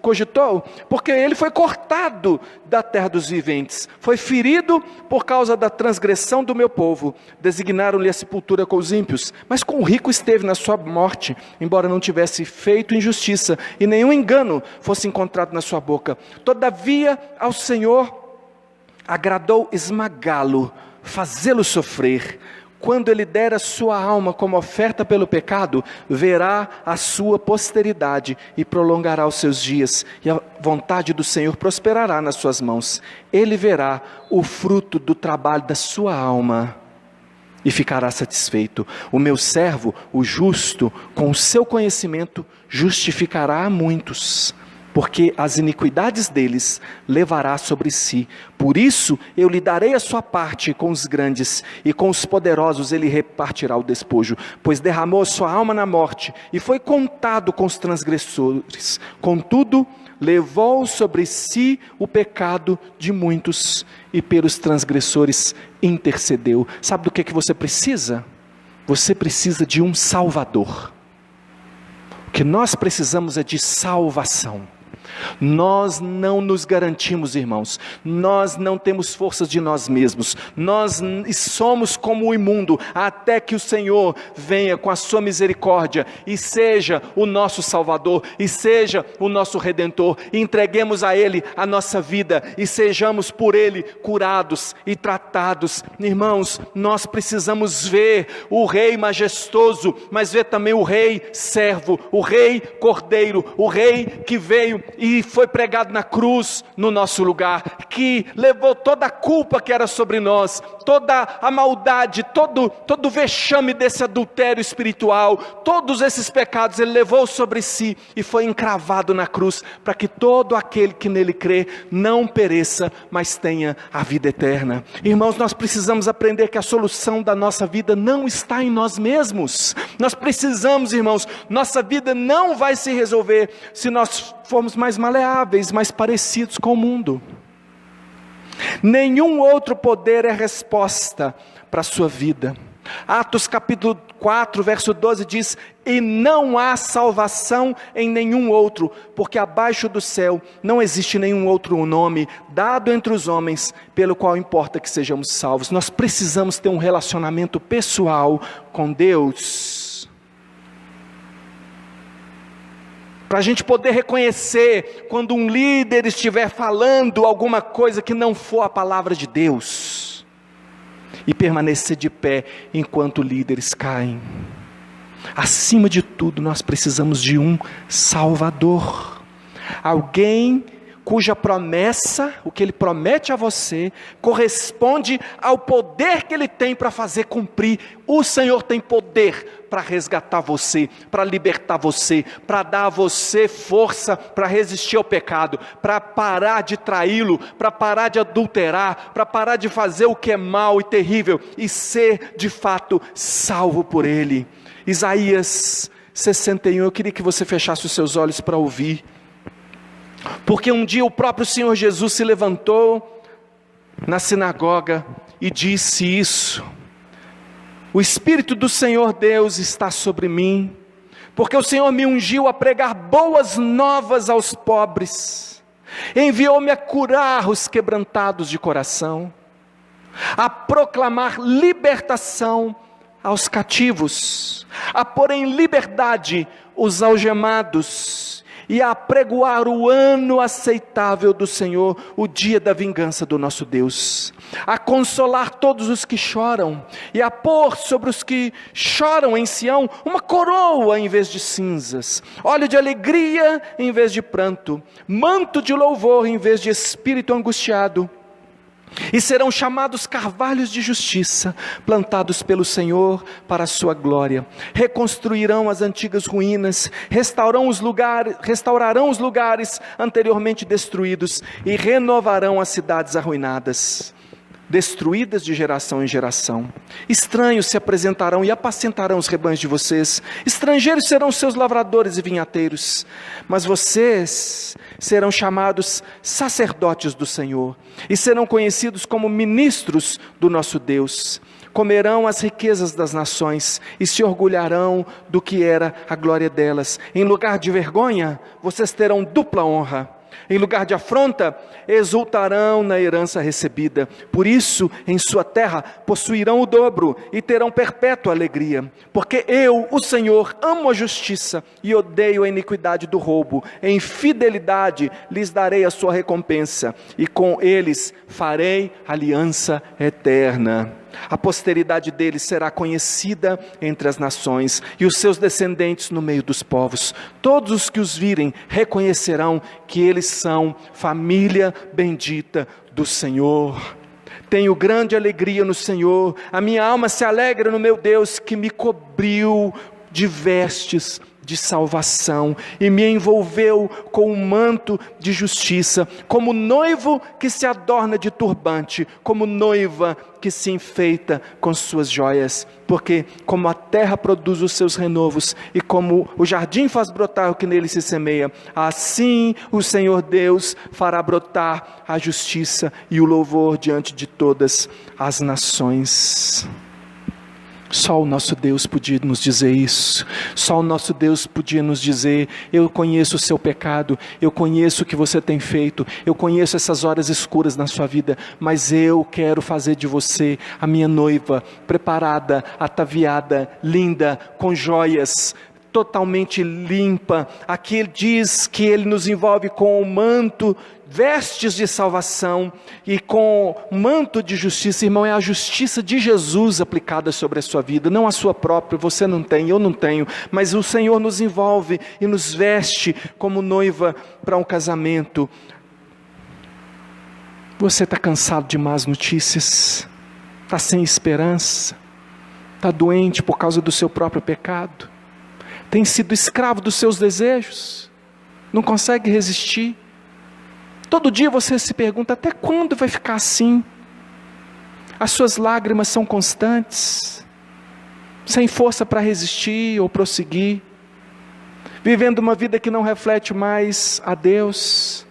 cogitou? Porque ele foi cortado da terra dos viventes, foi ferido por causa da transgressão do meu povo. Designaram-lhe a sepultura com os ímpios, mas com o rico esteve na sua morte, embora não tivesse feito injustiça, e nenhum engano fosse encontrado na sua boca. Todavia ao Senhor agradou esmagá-lo, fazê-lo sofrer. Quando ele der a sua alma como oferta pelo pecado, verá a sua posteridade e prolongará os seus dias, e a vontade do Senhor prosperará nas suas mãos. Ele verá o fruto do trabalho da sua alma e ficará satisfeito. O meu servo, o justo, com o seu conhecimento, justificará a muitos, porque as iniquidades deles levará sobre si. Por isso eu lhe darei a sua parte com os grandes, e com os poderosos ele repartirá o despojo, pois derramou a sua alma na morte, e foi contado com os transgressores. Contudo, levou sobre si o pecado de muitos, e pelos transgressores intercedeu. Sabe do que você precisa? Você precisa de um Salvador. O que nós precisamos é de salvação. Nós não nos garantimos, irmãos, nós não temos forças de nós mesmos, nós somos como o imundo, até que o Senhor venha com a sua misericórdia, e seja o nosso Salvador, e seja o nosso Redentor, e entreguemos a Ele a nossa vida, e sejamos por Ele curados e tratados. Irmãos, nós precisamos ver o Rei majestoso, mas ver também o Rei servo, o Rei Cordeiro, o Rei que veio e foi pregado na cruz no nosso lugar, que levou toda a culpa que era sobre nós, toda a maldade, todo o vexame desse adultério espiritual, todos esses pecados ele levou sobre si e foi encravado na cruz, para que todo aquele que nele crê não pereça, mas tenha a vida eterna. Irmãos, nós precisamos aprender que a solução da nossa vida não está em nós mesmos. Nós precisamos, irmãos, nossa vida não vai se resolver se nós formos mais maleáveis, mais parecidos com o mundo. Nenhum outro poder é resposta para a sua vida. Atos capítulo 4, verso 12 diz: e não há salvação em nenhum outro, porque abaixo do céu não existe nenhum outro nome dado entre os homens, pelo qual importa que sejamos salvos. Nós precisamos ter um relacionamento pessoal com Deus, para a gente poder reconhecer quando um líder estiver falando alguma coisa que não for a palavra de Deus, e permanecer de pé enquanto líderes caem. Acima de tudo, nós precisamos de um Salvador, alguém cuja promessa, o que ele promete a você, corresponde ao poder que ele tem para fazer cumprir. O Senhor tem poder para resgatar você, para libertar você, para dar a você força para resistir ao pecado, para parar de traí-lo, para parar de adulterar, para parar de fazer o que é mal e terrível, e ser de fato salvo por Ele. Isaías 61, eu queria que você fechasse os seus olhos para ouvir, porque um dia o próprio Senhor Jesus se levantou na sinagoga e disse isso: o Espírito do Senhor Deus está sobre mim, porque o Senhor me ungiu a pregar boas novas aos pobres, enviou-me a curar os quebrantados de coração, a proclamar libertação aos cativos, a pôr em liberdade os algemados, e a apregoar o ano aceitável do Senhor, o dia da vingança do nosso Deus, a consolar todos os que choram, e a pôr sobre os que choram em Sião uma coroa em vez de cinzas, óleo de alegria em vez de pranto, manto de louvor em vez de espírito angustiado. E serão chamados carvalhos de justiça, plantados pelo Senhor para a sua glória. Reconstruirão as antigas ruínas, restaurarão os lugares anteriormente destruídos, e renovarão as cidades arruinadas. destruídas de geração em geração. Estranhos se apresentarão e apacentarão os rebanhos de vocês. Estrangeiros serão seus lavradores e vinhateiros. Mas vocês serão chamados sacerdotes do Senhor e serão conhecidos como ministros do nosso Deus. Comerão as riquezas das nações e se orgulharão do que era a glória delas. Em lugar de vergonha, vocês terão dupla honra. Em lugar de afronta, exultarão na herança recebida. Por isso, em sua terra, possuirão o dobro e terão perpétua alegria. Porque eu, o Senhor, amo a justiça e odeio a iniquidade do roubo. Em fidelidade lhes darei a sua recompensa, e com eles farei aliança eterna. A posteridade deles será conhecida entre as nações, e os seus descendentes no meio dos povos. Todos os que os virem reconhecerão que eles são família bendita do Senhor. Tenho grande alegria no Senhor, a minha alma se alegra no meu Deus, que me cobriu de vestes de salvação e me envolveu com um manto de justiça, como noivo que se adorna de turbante, como noiva que se enfeita com suas joias. Porque como a terra produz os seus renovos e como o jardim faz brotar o que nele se semeia, assim o Senhor Deus fará brotar a justiça e o louvor diante de todas as nações. Só o nosso Deus podia nos dizer isso. Só o nosso Deus podia nos dizer: eu conheço o seu pecado, eu conheço o que você tem feito, eu conheço essas horas escuras na sua vida, mas eu quero fazer de você a minha noiva, preparada, ataviada, linda, com joias, totalmente limpa. Aqui ele diz que ele nos envolve com o manto, vestes de salvação e com manto de justiça. Irmão, é a justiça de Jesus aplicada sobre a sua vida, não a sua própria. Você não tem, eu não tenho, mas o Senhor nos envolve e nos veste como noiva para um casamento. Você está cansado de más notícias? Está sem esperança? Está doente por causa do seu próprio pecado? Tem sido escravo dos seus desejos? Não consegue resistir? Todo dia você se pergunta: até quando vai ficar assim? As suas lágrimas são constantes, sem força para resistir ou prosseguir, vivendo uma vida que não reflete mais a Deus.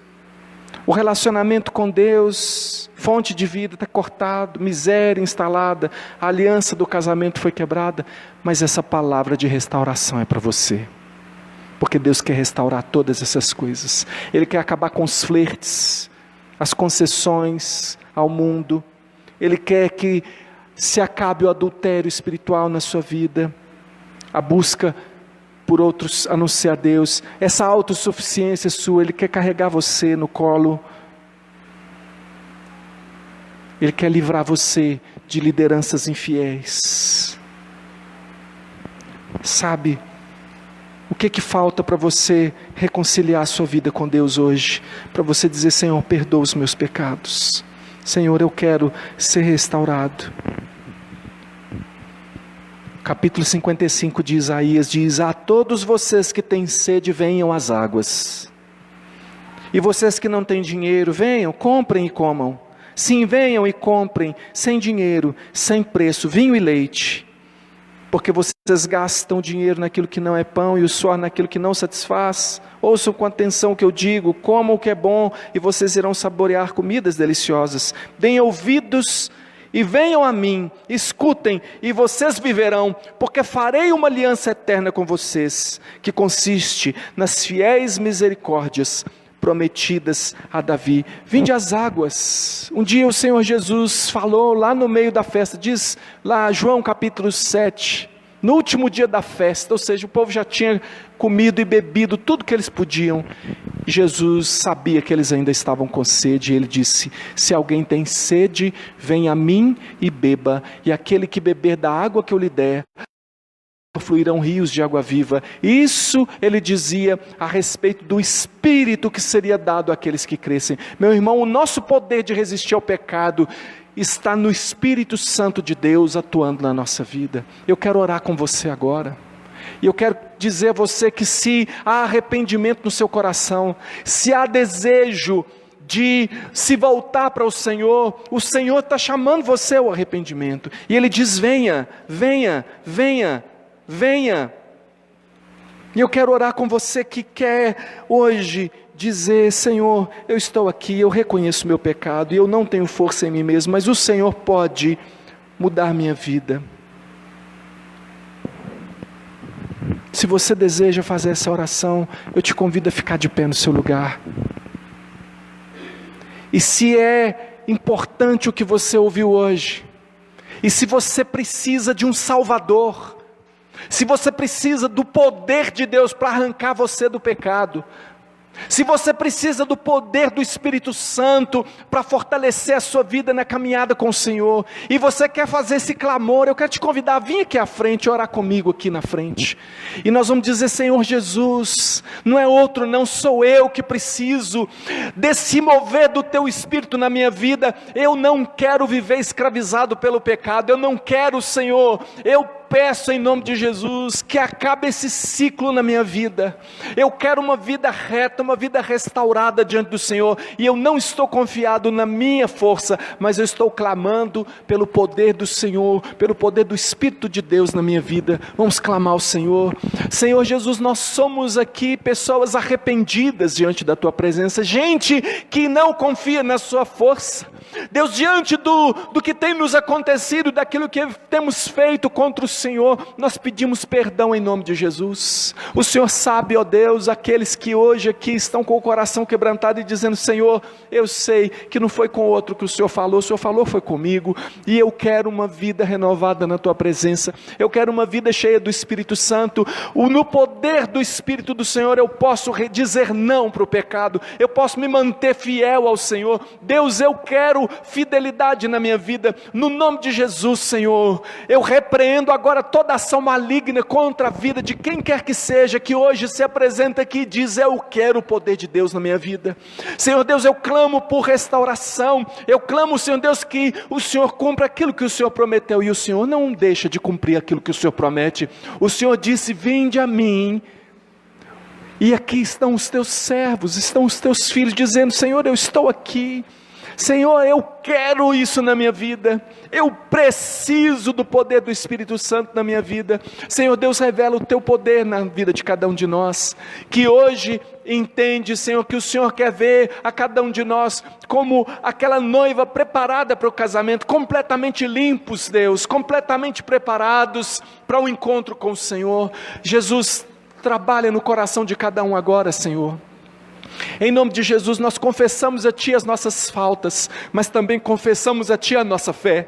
O relacionamento com Deus, fonte de vida, está cortado, miséria instalada, a aliança do casamento foi quebrada. Mas essa palavra de restauração é para você, porque Deus quer restaurar todas essas coisas. Ele quer acabar com os flertes, as concessões ao mundo. Ele quer que se acabe o adultério espiritual na sua vida, a busca por outros a não ser a Deus, essa autossuficiência sua. Ele quer carregar você no colo. Ele quer livrar você de lideranças infiéis. Sabe o que falta para você reconciliar a sua vida com Deus hoje? Para você dizer: Senhor, perdoa os meus pecados. Senhor, eu quero ser restaurado. Capítulo 55 de Isaías diz: a todos vocês que têm sede, venham às águas. E vocês que não têm dinheiro, venham, comprem e comam. Sim, venham e comprem, sem dinheiro, sem preço, vinho e leite. Porque vocês gastam dinheiro naquilo que não é pão e o suor naquilo que não satisfaz. Ouçam com atenção o que eu digo, comam o que é bom e vocês irão saborear comidas deliciosas. Deem ouvidos e venham a mim, escutem e vocês viverão, porque farei uma aliança eterna com vocês, que consiste nas fiéis misericórdias prometidas a Davi. Vinde às águas. Um dia o Senhor Jesus falou lá no meio da festa, diz lá João capítulo 7, no último dia da festa, ou seja, o povo já tinha comido e bebido tudo que eles podiam. Jesus sabia que eles ainda estavam com sede, e ele disse: se alguém tem sede, venha a mim e beba, e aquele que beber da água que eu lhe der, fluirão rios de água viva. Isso ele dizia a respeito do Espírito que seria dado àqueles que crescem. Meu irmão, o nosso poder de resistir ao pecado está no Espírito Santo de Deus atuando na nossa vida. Eu quero orar com você agora. E eu quero dizer a você que se há arrependimento no seu coração, se há desejo de se voltar para o Senhor está chamando você ao arrependimento. E Ele diz: venha, venha, venha, venha. E eu quero orar com você que quer hoje dizer: Senhor, eu estou aqui, eu reconheço meu pecado, e eu não tenho força em mim mesmo, mas o Senhor pode mudar minha vida. Se você deseja fazer essa oração, eu te convido a ficar de pé no seu lugar. E se é importante o que você ouviu hoje, e se você precisa de um Salvador, se você precisa do poder de Deus para arrancar você do pecado, se você precisa do poder do Espírito Santo para fortalecer a sua vida na caminhada com o Senhor, e você quer fazer esse clamor, eu quero te convidar a vir aqui à frente, orar comigo aqui na frente, e nós vamos dizer: Senhor Jesus, não é outro, não sou eu que preciso desse mover do Teu Espírito na minha vida. Eu não quero viver escravizado pelo pecado, eu não quero, Senhor, eu peço em nome de Jesus que acabe esse ciclo na minha vida. Eu quero uma vida reta, uma vida restaurada diante do Senhor, e eu não estou confiado na minha força, mas eu estou clamando pelo poder do Senhor, pelo poder do Espírito de Deus na minha vida. Vamos clamar ao Senhor. Senhor Jesus, nós somos aqui pessoas arrependidas diante da Tua presença, gente que não confia na Sua força. Deus, diante do que tem nos acontecido, daquilo que temos feito contra o Senhor, nós pedimos perdão em nome de Jesus. O Senhor sabe, ó Deus, aqueles que hoje aqui estão com o coração quebrantado e dizendo: Senhor, eu sei que não foi com outro que o Senhor falou foi comigo, e eu quero uma vida renovada na Tua presença, eu quero uma vida cheia do Espírito Santo. No poder do Espírito do Senhor eu posso dizer não para o pecado, eu posso me manter fiel ao Senhor. Deus, eu quero fidelidade na minha vida, no nome de Jesus. Senhor, eu repreendo agora toda ação maligna contra a vida de quem quer que seja, que hoje se apresenta aqui e diz: eu quero o poder de Deus na minha vida. Senhor Deus, eu clamo por restauração, eu clamo, Senhor Deus, que o Senhor cumpra aquilo que o Senhor prometeu, e o Senhor não deixa de cumprir aquilo que o Senhor promete. O Senhor disse: vinde a mim, e aqui estão os Teus servos, estão os Teus filhos, dizendo: Senhor, eu estou aqui, Senhor, eu quero isso na minha vida, eu preciso do poder do Espírito Santo na minha vida. Senhor Deus, revela o Teu poder na vida de cada um de nós, que hoje entende, Senhor, que o Senhor quer ver a cada um de nós como aquela noiva preparada para o casamento, completamente limpos, Deus, completamente preparados para o encontro com o Senhor. Jesus, trabalha no coração de cada um agora, Senhor. Em nome de Jesus, nós confessamos a Ti as nossas faltas, mas também confessamos a Ti a nossa fé.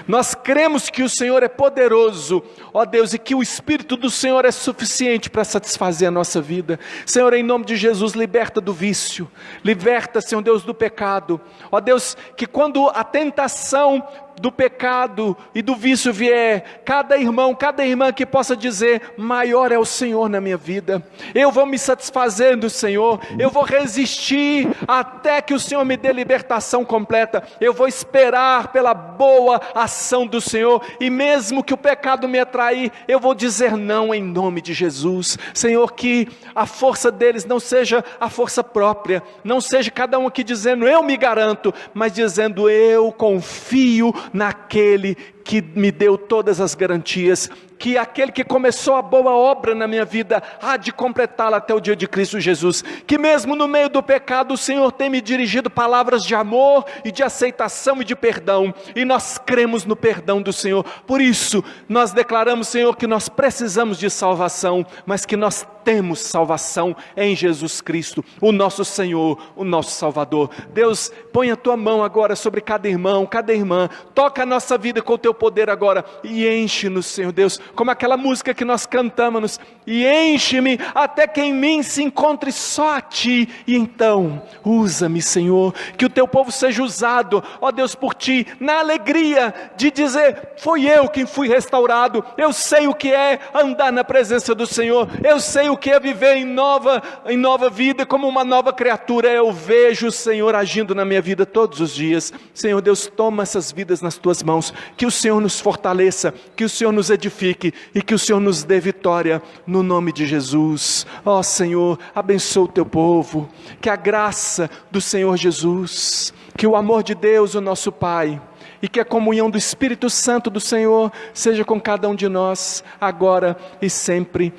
Nós cremos que o Senhor é poderoso, ó Deus, e que o Espírito do Senhor é suficiente para satisfazer a nossa vida. Senhor, em nome de Jesus, liberta do vício, liberta, Senhor Deus, do pecado. Ó Deus, que quando a tentação do pecado e do vício vier, cada irmão, cada irmã que possa dizer: maior é o Senhor na minha vida, eu vou me satisfazer do Senhor, eu vou resistir até que o Senhor me dê libertação completa, eu vou esperar pela boa ação do Senhor, e mesmo que o pecado me atrair, eu vou dizer não em nome de Jesus. Senhor, que a força deles não seja a força própria, não seja cada um aqui dizendo: eu me garanto, mas dizendo: eu confio naquele que me deu todas as garantias, que aquele que começou a boa obra na minha vida há de completá-la até o dia de Cristo Jesus, que mesmo no meio do pecado o Senhor tem me dirigido palavras de amor e de aceitação e de perdão, e nós cremos no perdão do Senhor. Por isso nós declaramos, Senhor, que nós precisamos de salvação, mas que nós temos salvação em Jesus Cristo, o nosso Senhor, o nosso Salvador. Deus, põe a Tua mão agora sobre cada irmão, cada irmã, toca a nossa vida com o Teu poder agora, e enche-nos, Senhor Deus, como aquela música que nós cantamos, e enche-me até que em mim se encontre só a Ti, e então usa-me, Senhor, que o Teu povo seja usado, ó Deus, por Ti, na alegria de dizer: foi eu quem fui restaurado, eu sei o que é andar na presença do Senhor, eu sei o que é viver em nova vida, como uma nova criatura. Eu vejo o Senhor agindo na minha vida todos os dias. Senhor Deus, toma essas vidas nas Tuas mãos, que o Senhor nos fortaleça, que o Senhor nos edifique, frutifique e que o Senhor nos dê vitória no nome de Jesus. Ó Senhor, abençoa o teu povo, que a graça do Senhor Jesus, que o amor de Deus, o nosso Pai, e que a comunhão do Espírito Santo do Senhor seja com cada um de nós, agora e sempre.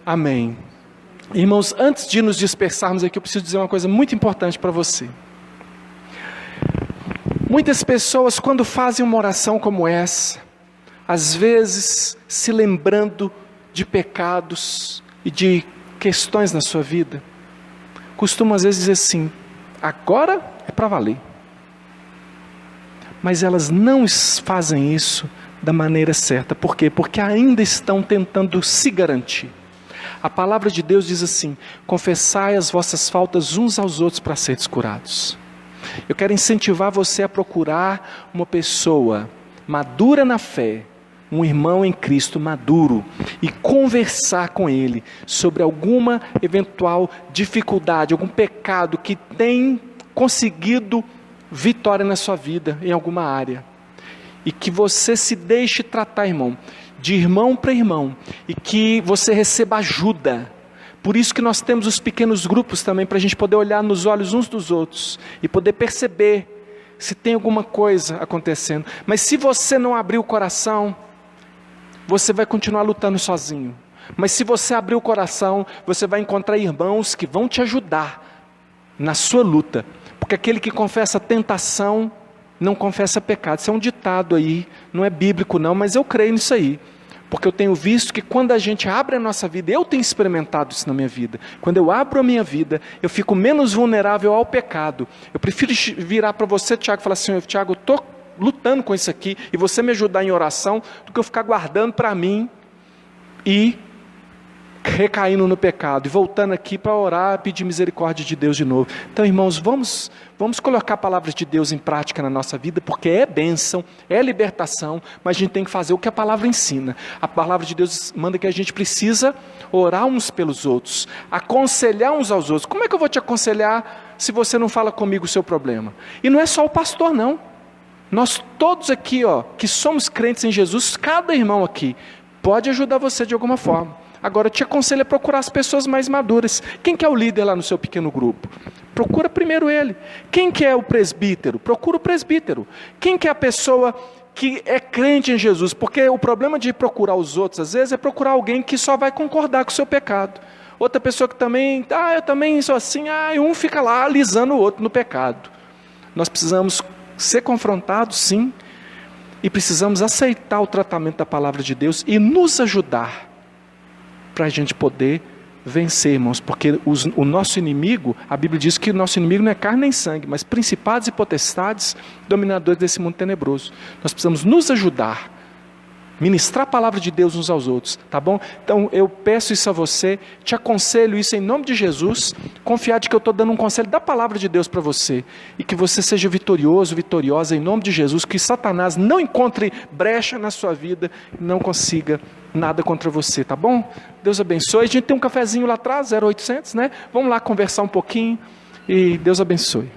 Amém. Irmãos, antes de nos dispersarmos aqui, eu preciso dizer uma coisa muito importante para você. Muitas pessoas, quando fazem uma oração como essa, às vezes se lembrando de pecados e de questões na sua vida, costumam às vezes dizer assim: agora é para valer. Mas elas não fazem isso da maneira certa. Por quê? Porque ainda estão tentando se garantir. A palavra de Deus diz assim: confessai as vossas faltas uns aos outros para seres curados. Eu quero incentivar você a procurar uma pessoa madura na fé, um irmão em Cristo maduro, e conversar com ele sobre alguma eventual dificuldade, algum pecado que tem conseguido vitória na sua vida, em alguma área. E que você se deixe tratar, irmão, de irmão para irmão, e que você receba ajuda. Por isso que nós temos os pequenos grupos também, para a gente poder olhar nos olhos uns dos outros, e poder perceber se tem alguma coisa acontecendo. Mas se você não abrir o coração, você vai continuar lutando sozinho. Mas se você abrir o coração, você vai encontrar irmãos que vão te ajudar na sua luta. Porque aquele que confessa tentação, não confessa pecado. Isso é um ditado aí, não é bíblico não, mas eu creio nisso aí. Porque eu tenho visto que quando a gente abre a nossa vida, eu tenho experimentado isso na minha vida. Quando eu abro a minha vida, eu fico menos vulnerável ao pecado. Eu prefiro virar para você, Tiago, e falar assim: Tiago, eu estou lutando com isso aqui, e você me ajudar em oração, do que eu ficar guardando para mim e recaindo no pecado, e voltando aqui para orar, pedir misericórdia de Deus de novo. Então, irmãos, vamos colocar a palavra de Deus em prática na nossa vida, porque é bênção, é libertação, mas a gente tem que fazer o que a palavra ensina. A palavra de Deus manda que a gente precisa orar uns pelos outros, aconselhar uns aos outros. Como é que eu vou te aconselhar se você não fala comigo o seu problema? E não é só o pastor não, nós todos aqui, que somos crentes em Jesus, cada irmão aqui pode ajudar você de alguma forma. Agora eu te aconselho a procurar as pessoas mais maduras. Quem que é o líder lá no seu pequeno grupo? Procura primeiro ele. Quem que é o presbítero? Procura o presbítero. Quem que é a pessoa que é crente em Jesus? Porque o problema de procurar os outros, às vezes, é procurar alguém que só vai concordar com o seu pecado. Outra pessoa que também, eu também sou assim, um fica lá alisando o outro no pecado. Nós precisamos ser confrontados, sim, e precisamos aceitar o tratamento da palavra de Deus e nos ajudar para a gente poder vencer, irmãos, porque o nosso inimigo, a Bíblia diz que o nosso inimigo não é carne nem sangue, mas principados e potestades, dominadores desse mundo tenebroso. Nós precisamos nos ajudar, ministrar a palavra de Deus uns aos outros, tá bom? Então eu peço isso a você, te aconselho isso em nome de Jesus, confiar de que eu estou dando um conselho da palavra de Deus para você, e que você seja vitorioso, vitoriosa em nome de Jesus, que Satanás não encontre brecha na sua vida, não consiga nada contra você, tá bom? Deus abençoe. A gente tem um cafezinho lá atrás, 0800, né? Vamos lá conversar um pouquinho, e Deus abençoe.